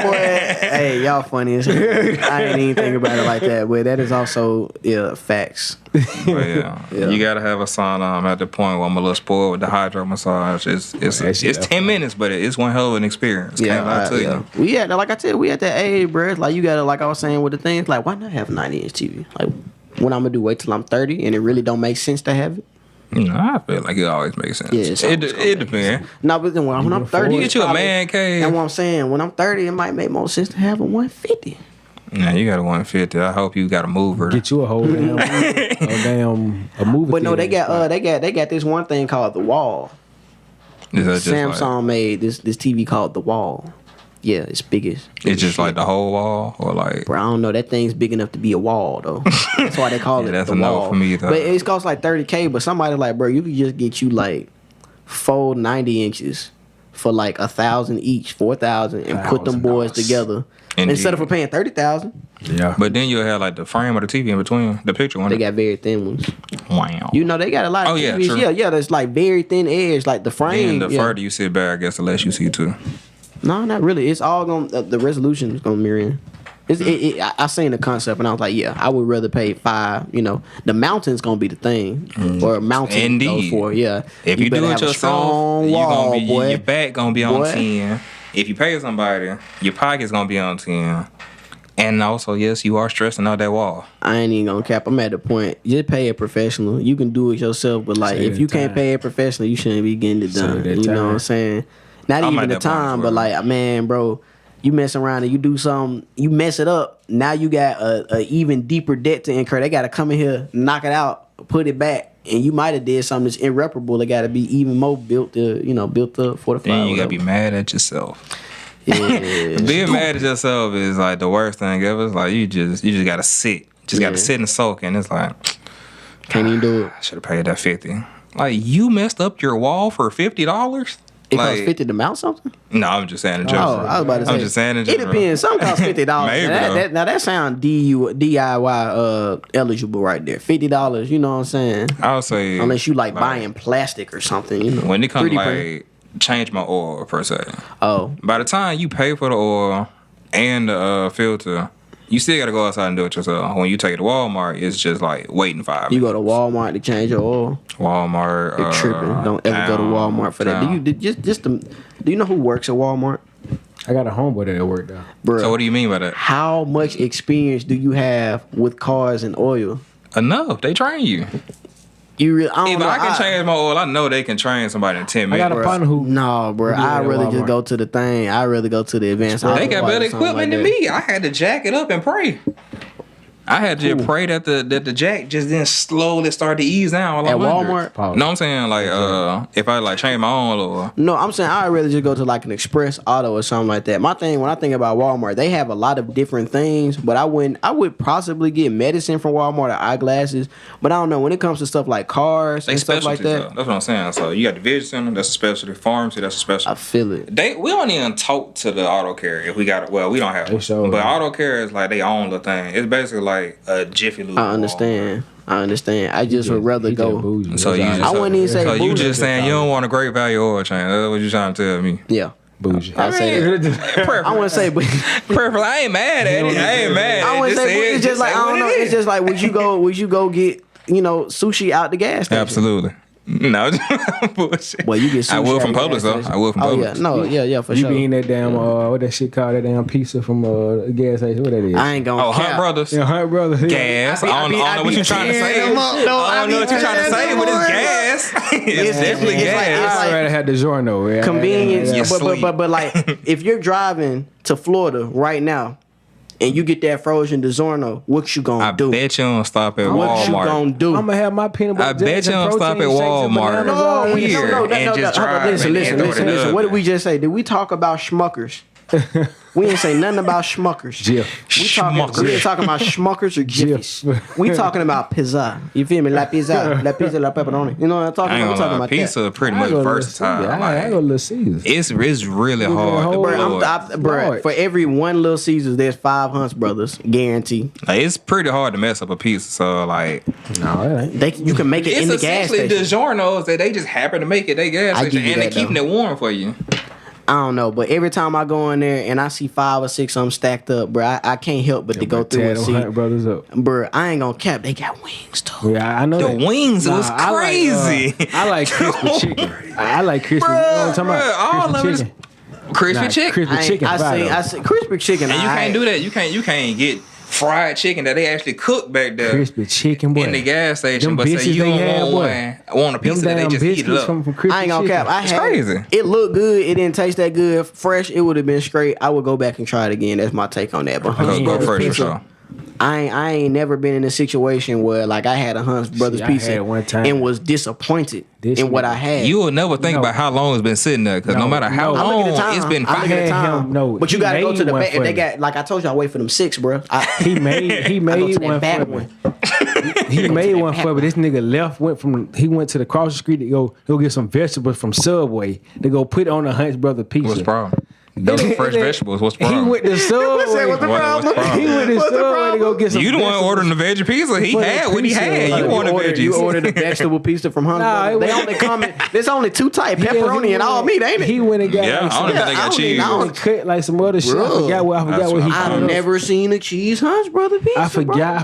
Boy, hey, y'all funny as hell. I ain't even think about it like that, but that is also facts. But yeah, you gotta have a sauna. I'm at the point where I'm a little spoiled with the hydro massage. It's That shit 10 minutes, but it's one hell of an experience. Can't lie to you. We had like I said, we at that age, bro. Like you gotta, like I was saying with the things, like why not have a 90-inch TV? Like what I'm gonna do? Wait till I'm 30, and it really don't make sense to have it. No, I feel like it always makes sense. Yeah, it's always gonna it make depends. No, but then when I'm 30, You get it's you a probably- man cave. And what I'm saying, when I'm 30, it might make more sense to have a 150. Nah, you got a 150. I hope you got a mover. Get you a whole damn, a movie. But no, theater. they got this one thing called the Wall. Is that just Samsung like, made this TV called the Wall. Yeah, it's biggest. it's just like the whole wall, or like Bro, I don't know. That thing's big enough to be a wall, though. That's why they call Yeah, it that's the a no wall. for me, though. But it costs like $30K. But somebody like, bro, you could just get you like 4 90 inches for like 1,000 each, 4,000, and put them boys $1,000. together. Indeed. Instead of for paying 30,000, Yeah. But then you'll have like the frame of the TV in between the picture one. they got very thin ones. Wow. You know, they got a lot of Oh, yeah, TVs. true. Yeah, that's like very thin edge, like the frame. Then the yeah. further you sit back, I guess the less you see too. No, not really. It's all gonna the resolution is gonna mirror in. I seen the concept and I was like, yeah, I would rather pay 5. You know, the mountain's gonna be the thing, or a mountain Indeed. goes for. Yeah, If you better do it have a yourself, strong you wall, gonna be boy. your back gonna be on Boy. 10. If you pay somebody, your pocket's gonna be on 10. And also, yes, you are stressing out that wall. I ain't even gonna cap. I'm at the point. Just pay a professional. You can do it yourself, but like Save if you the can't time. pay a professional, you shouldn't be getting it Save done. that You know what I'm time. saying? Not I'm even at the that point time, as but well. like, man, bro, you mess around and you do something, you mess it up. Now you got a even deeper debt to incur. They got to come in here, knock it out, put it back, and you might have did something that's irreparable. They got to be even more built up for the Then fire. you gotta be mad at yourself. Yeah. Being mad at yourself is like the worst thing ever. It's like you just gotta sit. Just gotta Yeah. sit and soak, and it's like Can't even do it. I should have paid that 50. Like, you messed up your wall for $50? It Like, costs 50 to mount something. No, I'm just saying in Oh, general. I was about to say. I'm just saying in It general. depends. Some cost $50. Maybe, Now that sound DIY eligible right there. $50. You know what I'm saying? I would say Unless you like buying plastic or something. You know. when it comes to 3D like print. change my oil per se. Oh, By the time you pay for the oil and the filter, you still gotta go outside and do it yourself. When you take it to Walmart, it's just like waiting 5 you minutes. go to Walmart to change your oil. Walmart. You're tripping. Don't ever go to Walmart for that. Do you know who works at Walmart? I got a homeboy that worked out. Bro, So what do you mean by that? how much experience do you have with cars and oil? Enough. They train you. You really, I don't If know. I can change my oil, I know they can train somebody in 10 I minutes. got a partner who. No, bro. Yeah, I'd rather just Walmart. go to the thing. I'd rather go to the advanced. They got auto better or something equipment like than that. me. I had to jack it up and pray. I had to just pray that the jack just then slowly start to ease down. At Walmart? Pause. No, I'm saying like if I like change my own or No, I'm saying I'd rather just go to like an express auto or something like that. My thing, when I think about Walmart, they have a lot of different things, but I would possibly get medicine from Walmart or eyeglasses. But I don't know, when it comes to stuff like cars they and stuff like specialties. that, That's what I'm saying. So you got the vision center, that's a specialty. Pharmacy, that's a I specialty. feel it. We don't even talk to the auto care if we got it. Well, we don't have They one. sure But don't. auto care is like they own the thing. It's basically like a Jiffy Lube. I understand. I just would rather He just go. bougie. So you That's just, I wouldn't even say so you bougie. just saying you don't want a great value oil change. That's what you trying to tell me. Yeah, bougie. I say that. Preferably. I wouldn't say, but Preferably. I ain't mad at it. I ain't mad. I wouldn't say. It's just like I don't know. It's just like would you go get sushi out the gas station? Absolutely. No, bullshit. Well, you get sushi I will at from the Publix gas though. station. I will from Oh Publix. yeah, for You sure. be eating that damn what that shit called, that damn pizza from gas station. What that is? I ain't gonna. Oh, Hunt cap. Brothers. Yeah, Hunt Brothers. Gas. I don't know what you're trying to say. tearing them up, though. I don't know what you're trying to say, but it's gas. It's definitely it's like- gas. I'd rather have DiGiorno. Yeah. Convenience, You sleep. but like if you're driving to Florida right now and you get that frozen DiGiorno, what you gonna I do? bet you don't stop at What you Walmart. gonna do? I'm gonna have my peanut butter. I bet jellies you and don't stop protein at shakes and Walmart. bananas No, all we- day. here and just hold on, drive listen. and throw it up. What did we just say? Did we talk about Schmuckers? We ain't say nothing about Schmuckers. Jif. We ain't talking about Schmuckers or Jiffies. Jif. We talking about pizza. You feel me? La pizza, la pepperoni. You know what I'm talking I ain't about? We talking gonna lie. about Pizza that. pretty I much go to versatile. Little Caesar. I go to Little Caesars. It's really hard. whole- to Bro, avoid. Bruh, for every one Little Caesars, there's 5 Hunts Brothers, guarantee. Like, it's pretty hard to mess up a pizza. So like, No, it ain't. You can make it it's in the gas essentially station. DiGiorno's that they just happen to make it they gas I station give you and they that, keeping though. it warm for you. I don't know, but every time I go in there and I see 5 or 6 of them stacked up, bro, I can't help but to go through Tear and them see. Hunt Brothers up. Bro, I ain't gonna cap. They got wings too. Yeah, I know The that. wings was I like, crazy. I like crispy chicken. I like crispy. You know what I'm talking Bruh, all about? of it is Crispy chicken. crispy Nah, chicken. crispy chicken. I see crispy chicken. And you can't do that. You can't get fried chicken that they actually cook back there Crispy chicken, boy. in the gas station. Them But say biscuits you they don't had, want boy. want a pizza that they damn just heat it biscuits up. from crispy I ain't gonna chicken. cap. It's crazy. It looked good. It didn't taste that good. Fresh, it would have been straight. I would go back and try it again. That's my take on that. But Go Hunt's Brothers fresh for pizza, sure. I ain't never been in a situation where like I had a Hunt's Brothers I pizza had it one time. and was disappointed This in what nigga- I had. You will never think No. about how long it's been sitting there because no No, matter how no. I look long at the time. it's been I look five. at the had time. him- no, but you he gotta go made to the one back. for They me. got like I told you, I wait for them 6, bro. He made I go to one that back for me. one. He made one for me. This nigga went to the cross the street to go get some vegetables from Subway to go put it on the Hunt's Brother pizza. What's the problem? Those are fresh vegetables. What's the problem? He went to Subway. What's the problem? He went to Subway to go get some You the one vegetables. ordering the veggie pizza. He For the had what he pizza. had. You wanted veggies. You ordered a vegetable pizza from Hunt's Nah, Brothers. it They was- only come in. There's only 2 types: Yeah, pepperoni he and all went- meat, ain't it? He went and got Yeah, like I don't even think they got I cheese. don't he cut like some other shit. I Bro. forgot what That's he what cut. I've up. never seen a cheese Hunt's Brother pizza. I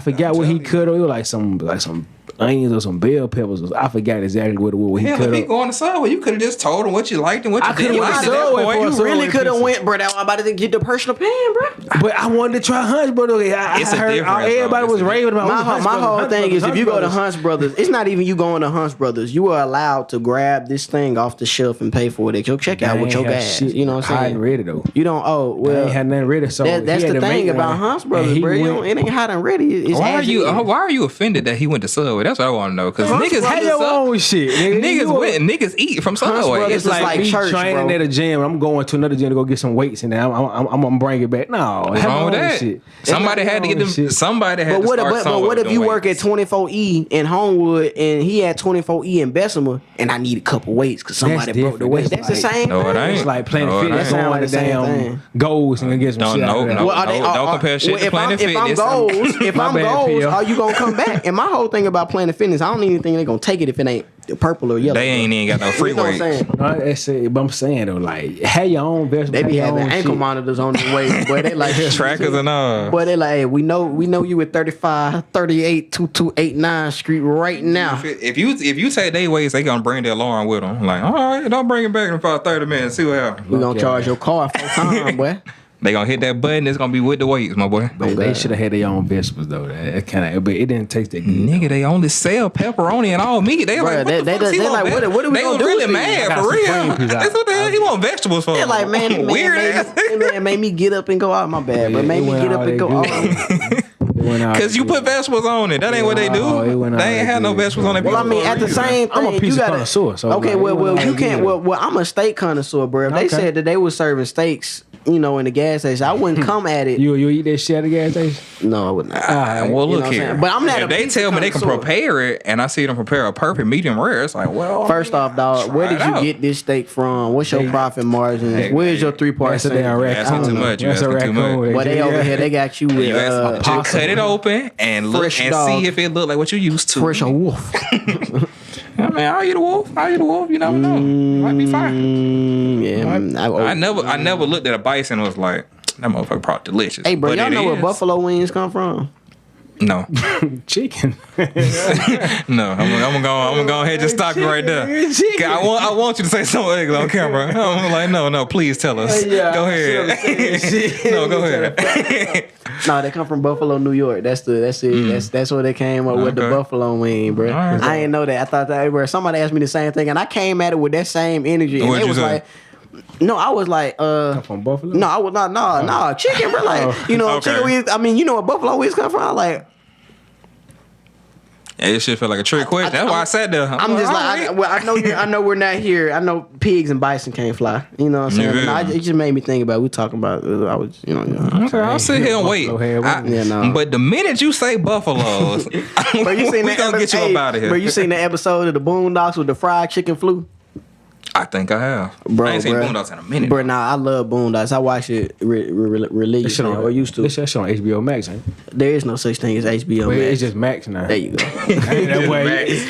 forgot what he cut up. It was like some onions or some bell peppers. I forgot exactly what he Hell, cut if he up. going to Subway, you could have just told him what you liked and what I you coulda didn't went like. to At that Subway point, for you a You really Subway could have pizza. went, bro. That was about to get the personal pan, bro. But I wanted to try Hunt's Brother. I It's a heard difference, everybody though. was It's a raving about My whole thing is if you go to Hunt's Brothers, it's not even you going to Hunt's Brothers. You are allowed to grab this thing off the shelf and pay for it at your checkout with your gas. You know what I'm I ain't saying? ready though. You don't. Oh I well. ain't had nothing ready. So That's he had the to thing make about one. Hunt's And Brothers, he bro. went- It ain't hot and ready. It's Why as it is. are you offended that he went to Subway? That's what I want to know. Because Hunt's niggas Brothers had Have your own shit, nigga. niggas eat from Hunt's Subway. Brothers It's is like, like me church, training bro. at a gym. I'm going to another gym to go get some weights, and then I'm gonna bring it back. No, What's have wrong with your own that? shit. Somebody had to get them. Shit. Somebody had But to what, start but somewhere what with if you them work at weights. 24E in Homewood and he had 24E in Bessemer and I need a couple weights because somebody That's broke the weight? different. That's the That's same No, it thing. ain't. It's like Planet No, it Fitness ain't. Sound going like to the same damn thing. goals and get some No, shit out no, of that. no. Well, don't compare shit to if Planet I'm Fitness. goals, if My I'm bad, goals, P.O. are you gonna come back? And my whole thing about Planet Fitness, I don't even think they're gonna take it if it ain't purple or yellow. They ain't even got no free You know what I'm weights. saying? No, that's it. But I'm saying though, like, have your own vegetables. They be have your having own ankle shit. monitors on the way, but they like Trackers and all. Boy, they like, hey, we know you at 35, 38, 2289 Street right now. If you take their weights, they gonna bring the alarm with them. Like, all right, don't bring it back in about 30 minutes. See what happens. We gonna charge your car 4 times, boy. They gonna hit that button. It's gonna be with the weights, my boy. But they should have had their own vegetables though. That kind of, but it didn't taste that good. Nigga, they only sell pepperoni and all meat. They like, what are we gonna do? They really mad for real. That's what the hell he want vegetables for. They're like, man, weird ass. Man made me get up and go out. My bad, but made me get up and go out. Cause you put vegetables on it. That ain't what they do. They ain't have no vegetables on it. Well, I mean, at the same thing, I'm a pizza connoisseur. So okay, well, you can't. Well, I'm a steak connoisseur, bro. If they said that they were serving steaks, in the gas station, I wouldn't come at it. You eat that shit at the gas station? No, I would not. Well, look here. But I'm not. If they tell me they can prepare it, and I see them prepare a perfect medium rare, it's like, well. First off, dog, where did you get this steak from? What's your profit margin? Where's your 3-part sandwich? Asking too much. You asking too much. Well, they over here, they got you with just cut it open and look and see if it look like what you used to. Fresh wolf. I mean, I'll eat a wolf. You never know. It might be fine. Yeah, I never looked at a bison and was like, that motherfucker probably delicious. Hey, bro, y'all know where buffalo wings come from? No. Chicken. No, I'm gonna go ahead and just stop you right there. I want you to say something on camera. I'm like, no, please tell us. Go ahead. No, go ahead. No, they come from Buffalo, New York. That's it. That's where they came up with the buffalo wing, bro. Right. I didn't know that. I thought that, bro. Somebody asked me the same thing, and I came at it with that same energy, and it was like. No, I was like, come from Buffalo? No, I was not. No, chicken, bro. Like, chicken wings. I mean, you know where buffalo wings come from? I'm like, yeah, this shit feel like a trick question. That's why I sat there. I'm just like, I know we're not here. I know pigs and bison can't fly. You know what I'm saying? Yeah. It just made me think about. We talking about. I was, Okay, I'll sit here and wait. But the minute you say buffaloes, bro, you seen we gonna get you up out of here. Bro, you seen the episode of the Boondocks with the fried chicken flu? I think I have. Bro, I ain't seen Boondocks in a minute. Bro, I love Boondocks. I watch it religiously, or used to. This shit on HBO Max, ain't it? There is no such thing as HBO Max. It's just Max now. There you go. That way.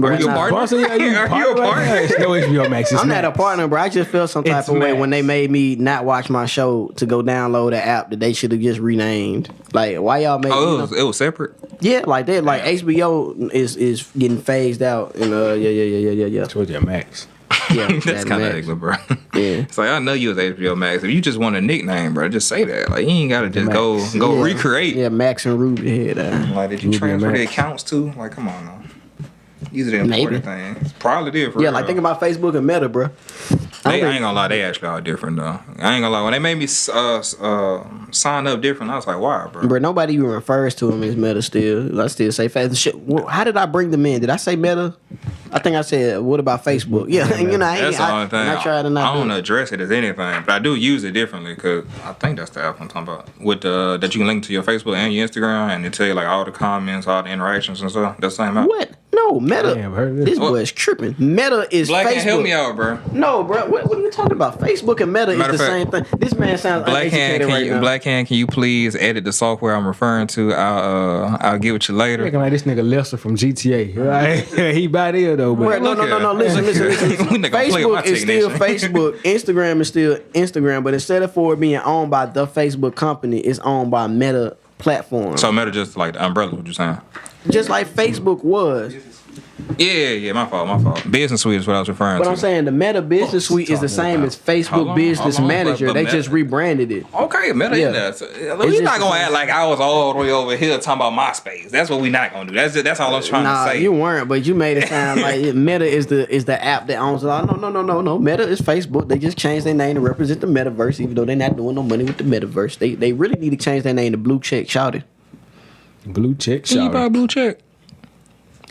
Are you a partner? Are you a partner? It's no HBO Max. I'm not a partner, bro. I just feel some type of way when they made me not watch my show to go download the app that they should have just renamed. Like, why y'all make it was separate? Yeah, like that. Like, HBO is getting phased out. And yeah. Towards your Max. Yeah, that's kind of ugly, bro. Yeah, it's like I know you was HBO Max. If you just want a nickname, bro, just say that. Like you ain't gotta just go recreate. Yeah, Max and Ruby head. Like did you transfer the accounts too? Like come on now. These are the important things. Probably did for real. Like think about Facebook and Meta, bro. I ain't gonna lie, they actually are different though. I ain't gonna lie, when they made me sign up different, I was like, why, bro? Bro, nobody even refers to them as Meta still. I still say Facebook. Shit, how did I bring them in? Did I say Meta? I think I said, what about Facebook? Yeah, that's the only thing. I don't address it as anything, but I do use it differently because I think that's the app I'm talking about. With that you can link to your Facebook and your Instagram and it tell you like all the comments, all the interactions and stuff. That's the same app. What? No, Meta. This boy is tripping. Meta is Black Facebook. Hand, help me out, bro. No, bro. What are you talking about? Facebook and Meta is the same thing. This man sounds uneducated right now. Black Hand, can you please edit the software I'm referring to? I'll get with you later. Looking like this nigga Lester from GTA. Right? He by there though, but no. Listen. Facebook is still Facebook. Instagram is still Instagram, but instead of it being owned by the Facebook company, it's owned by Meta platform. So Meta just like the umbrella. What you saying? Just like Facebook was. Yeah, my fault. Business Suite is what I was referring to. But I'm saying the Meta Business Suite is the same as Facebook Business Manager. They just rebranded it. Okay, Meta in there. So, we're not going to act like I was all the way over here talking about MySpace. That's what we're not going to do. That's all I'm trying to say. You weren't, but you made it sound like Meta is the app that owns it. No. Meta is Facebook. They just changed their name to represent the metaverse, even though they're not doing no money with the metaverse. They really need to change their name to Blue Check Shouted. Blue Check Shouted. Can you buy Blue Check?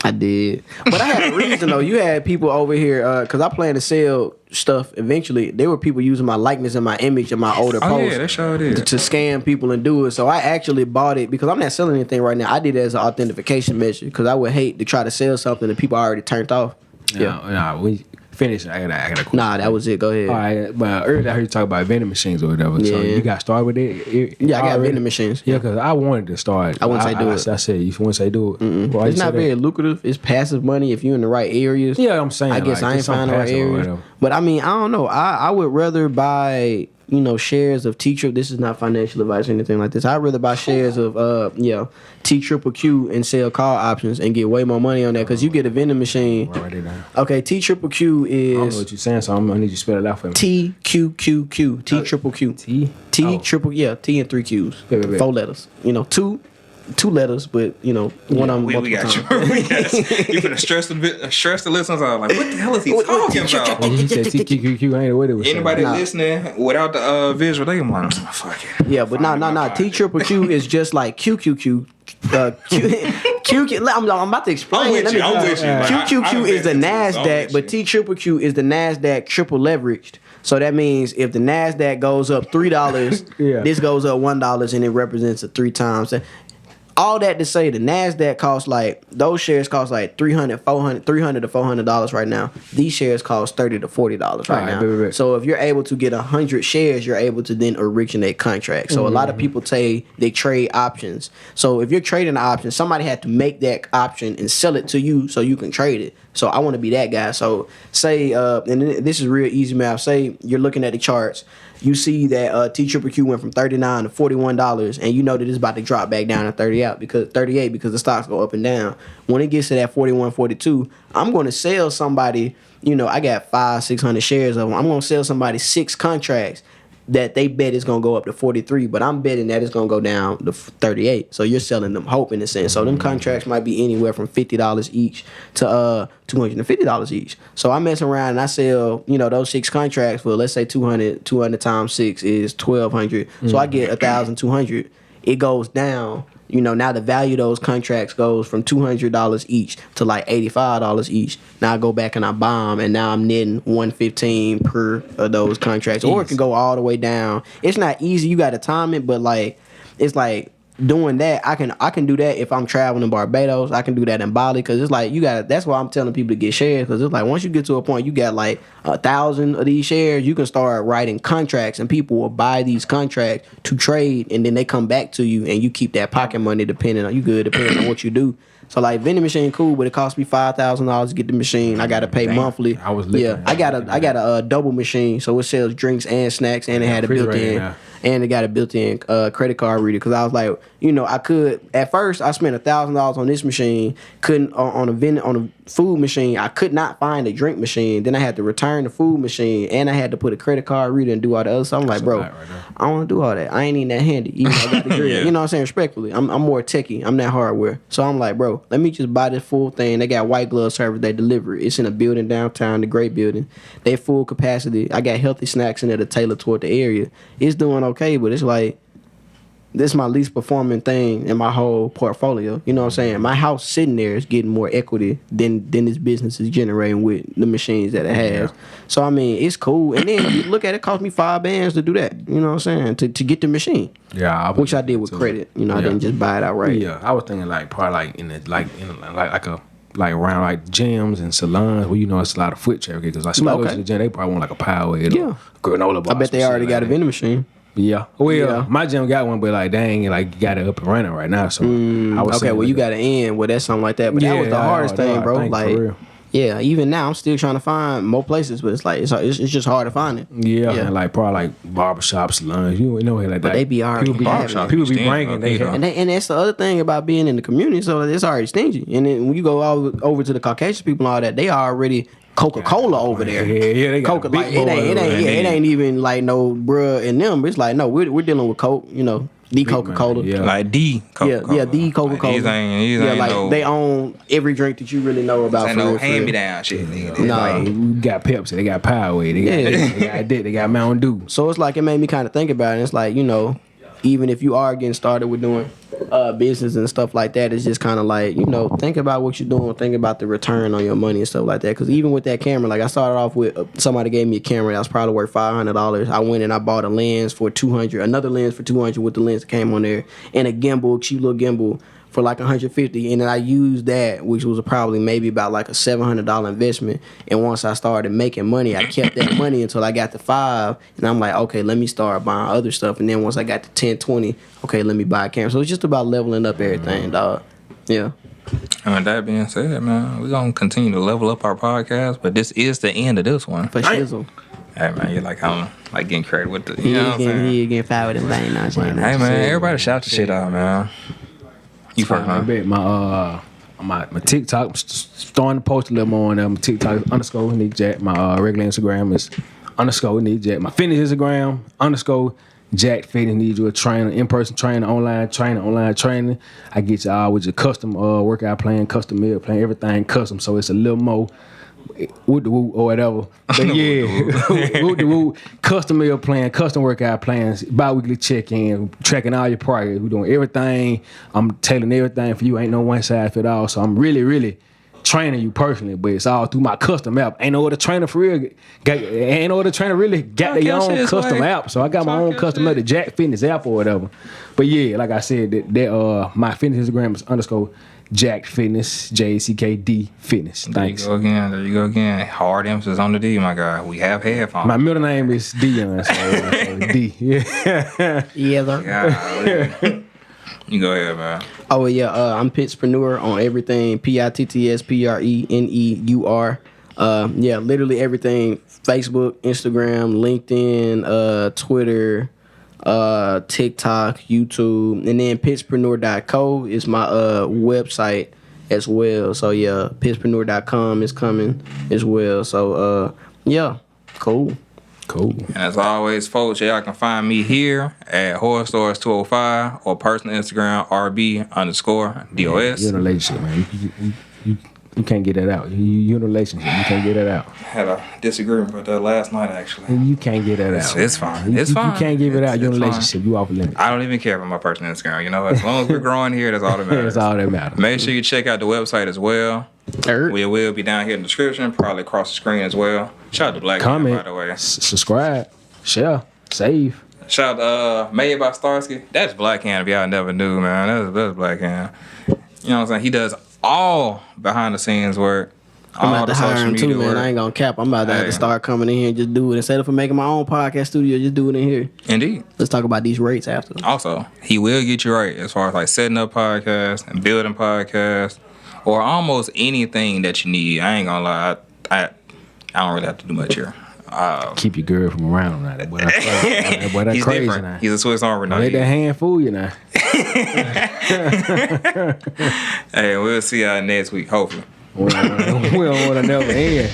I did, but I had a reason though. You had people over here because I plan to sell stuff eventually. There were people using my likeness and my image and my older posts that sure did. to scam people and do it. So I actually bought it because I'm not selling anything right now. I did it as an authentication measure because I would hate to try to sell something that people already turned off. We finish. I got a question. Nah, that was it. Go ahead. All right, but earlier I heard you talk about vending machines or whatever. Yeah. So you got started with it? Yeah, I got vending machines. Yeah, because I wanted to start. I wouldn't say do it. I said you wouldn't say do it. Well, it's not very lucrative. It's passive money if you're in the right areas. Yeah, I'm saying. I guess I ain't finding the right areas. But I mean, I don't know. I would rather buy shares of T-Triple. This is not financial advice or anything like this. I'd rather buy shares of TQQQ and sell call options and get way more money on that because you get a vending machine. Write it down. Okay, TQQQ is. I don't know what you're saying, so I'm gonna need you to spell it out for me. TQQQ. T-Triple-Q. T-Triple, T and 3 Qs. Wait. 4 letters. Two letters, but one of them. We got you. We got you. You finna stress the listeners out. Like, what the hell is he talking about? When you said TQQQ, I ain't know what it was. Anybody listening without the visual, they can like, fuck it. Yeah, but no. T-Triple-Q is just like QQQ. QQ. I'm about to explain. I'm with you. QQQ is the NASDAQ, but T-Triple-Q is the NASDAQ triple leveraged. So that means if the NASDAQ goes up $3, this goes up $1, and it represents it 3 times. All that to say, the NASDAQ costs those shares cost like $300 to $400 right now. These shares cost $30 to $40 right now. Right. So if you're able to get 100 shares, you're able to then originate contracts. So a lot of people say they trade options. So if you're trading an option, somebody had to make that option and sell it to you so you can trade it. So I want to be that guy. So say, and this is real easy math. Say you're looking at the charts. You see that T-Triple-Q went from $39 to $41, and you know that it's about to drop back down to 38 because the stocks go up and down. When it gets to that 41, 42, I'm going to sell somebody. I got 500-600 shares of them. I'm going to sell somebody 6 contracts that they bet is going to go up to 43, but I'm betting that it's going to go down to 38. So you're selling them hope in a sense. So them contracts might be anywhere from $50 each to $250 each. So I'm messing around and I sell, those 6 contracts for, let's say 200 times 6 is 1,200. So I get 1,200. It goes down. Now the value of those contracts goes from $200 each to like $85 each. Now I go back and I buy them, and now I'm netting $115 per of those contracts. Or it can go all the way down. It's not easy. You got to time it, but it's like doing that. I can do that if I'm traveling in Barbados. I can do that in Bali because it's like that's why I'm telling people to get shares because it's like once you get to a point you got like 1,000 of these shares, you can start writing contracts and people will buy these contracts to trade, and then they come back to you and you keep that pocket money depending on what you do. So like vending machine cool, but it cost me $5,000 to get the machine. I got to pay monthly. I got a double machine, so it sells drinks and snacks, and it had a built-in. And it got a built-in credit card reader because I was like, I could at first I spent $1,000 on this machine, couldn't on a food machine. I could not find a drink machine. Then I had to return the food machine, and I had to put a credit card reader and do all the other stuff. I'm like, bro, I don't want to do all that. I ain't even that handy. Even though I got the grill. You know what I'm saying? Respectfully, I'm more techie. I'm that hardware. So I'm like, bro, let me just buy this full thing. They got white glove service. They deliver it. It's in a building downtown, the great building. They full capacity. I got healthy snacks in there to tailor toward the area. It's doing okay, but it's like this is my least performing thing in my whole portfolio. You know what I'm saying? My house sitting there is getting more equity than this business is generating with the machines that it has. Yeah. So I mean, it's cool. And then you look at it, cost me $5 to do that. You know what I'm saying? To get the machine. Yeah, which I did with credit. I didn't just buy it outright. Yeah, I was thinking probably around like gyms and salons where it's a lot of foot traffic because like somebody goes to the gym, they probably want like a Powerade or granola bar. I bet they already got a vending machine. Yeah. Well, my gym got one, but like dang, got it up and running right now. So I was okay. Well, you got an end. Well, that's something like that. But that was the hardest thing, bro. Like, yeah, even now I'm still trying to find more places, but it's like it's just hard to find it. Yeah, and like probably like barbershops, salons, like that. But they be already people be bringing and that's the other thing about being in the community. So it's already stingy. And then when you go over to the Caucasian people and all that, they are already Coca-Cola over there. Yeah, they got Coca. Like it ain't even like no bruh in them. It's like no, we're dealing with Coke. The Coca-Cola. Yeah. Like the Coca-Cola. Yeah, the Coca-Cola. These ain't like they own every drink that you really know about. Ain't no hand-me-down shit. No. We got Pepsi, they got Powerade, they got Mountain Dew. So it's like it made me kind of think about it. It's like, even if you are getting started with doing business and stuff like that, it's just kind of like, think about what you're doing, think about the return on your money and stuff like that. Because even with that camera, like I started off with somebody gave me a camera that was probably worth $500. I went and I bought a lens for $200, another lens for $200 with the lens that came on there, and a gimbal, cheap little gimbal for like $150, and then I used that, which was probably maybe about like a $700 investment. And once I started making money, I kept that money until I got to $5, and I'm like, okay, let me start buying other stuff. And then once I got to 10, 20, okay, let me buy a camera. So it's just about leveling up everything, dog. Yeah. And that being said, man, we're gonna continue to level up our podcast, but this is the end of this one. For shizzle. Hey man, you're like I'm like getting creative with the. You know what I'm saying? He getting fired with them thing now. Hey man, everybody shout the shit out, man. You first, man. My TikTok, I'm starting to post a little more on there. My TikTok is _ Nick Jack. My regular Instagram is _ Nick Jack. My fitness Instagram _ Jack Fitness. Need you a trainer, in-person trainer, online training. I get you all with your custom workout plan, custom meal plan, everything custom. So it's a little more woot the woot or whatever. But yeah, woot the woot, custom meal plan, custom workout plans, bi-weekly check-in, tracking all your progress. We're doing everything. I'm tailoring everything for you. Ain't no one size fit all. So I'm really, really training you personally, but it's all through my custom app. Ain't no other trainer for real. Ain't no other trainer really got their own custom app. So I got my own custom app, the Jack Fitness app or whatever. But yeah, like I said, that my fitness Instagram is _ Jack Fitness, JCKD Fitness. Thanks. There you go again. Hard emphasis on the D, my guy. We have headphones. My middle name is Dion, so D. Yeah. You go ahead, man. Oh yeah, I'm Pittspreneur on everything. PITTSPRENEUR. Yeah, literally everything. Facebook, Instagram, LinkedIn, Twitter, TikTok, YouTube, and then Pittspreneur.co is my website as well. So yeah, Pittspreneur.com is coming as well. So yeah, cool. And as always, folks, y'all can find me here at Horror Stars 205 or personal Instagram RB_DOS. You're in a relationship, man. You can't get that out. You're in a relationship. You can't get that out. Had a disagreement with that last night, actually. You can't get that out. It's fine. It's fine. You can't give it out. You're in a relationship. You off the limit. I don't even care for my personal Instagram. You know, as long as we're growing here, that's all that matters. That's all that matters. Make sure you check out the website as well. We will be down here in the description, probably across the screen as well. Shout out to Black Comment, Hand, by the way. Subscribe, share, save. Shout out Made by Starsky. That's Black Hand if y'all never knew, man. That's Black Hand. You know what I'm saying? He does all behind the scenes work. I'm about to hire him too, man. I ain't gonna cap. I'm about to have to start coming in here and just do it. Instead of making my own podcast studio, just do it in here. Indeed. Let's talk about these rates after. Also, he will get you right as far as like setting up podcasts and building podcasts or almost anything that you need. I ain't gonna lie. I don't really have to do much here. Keep your girl from around now. That boy, that's He's crazy different. now. He's a Swiss Army knife. Let that hand fool you now. Hey, we'll see y'all next week, hopefully. We don't want to never end.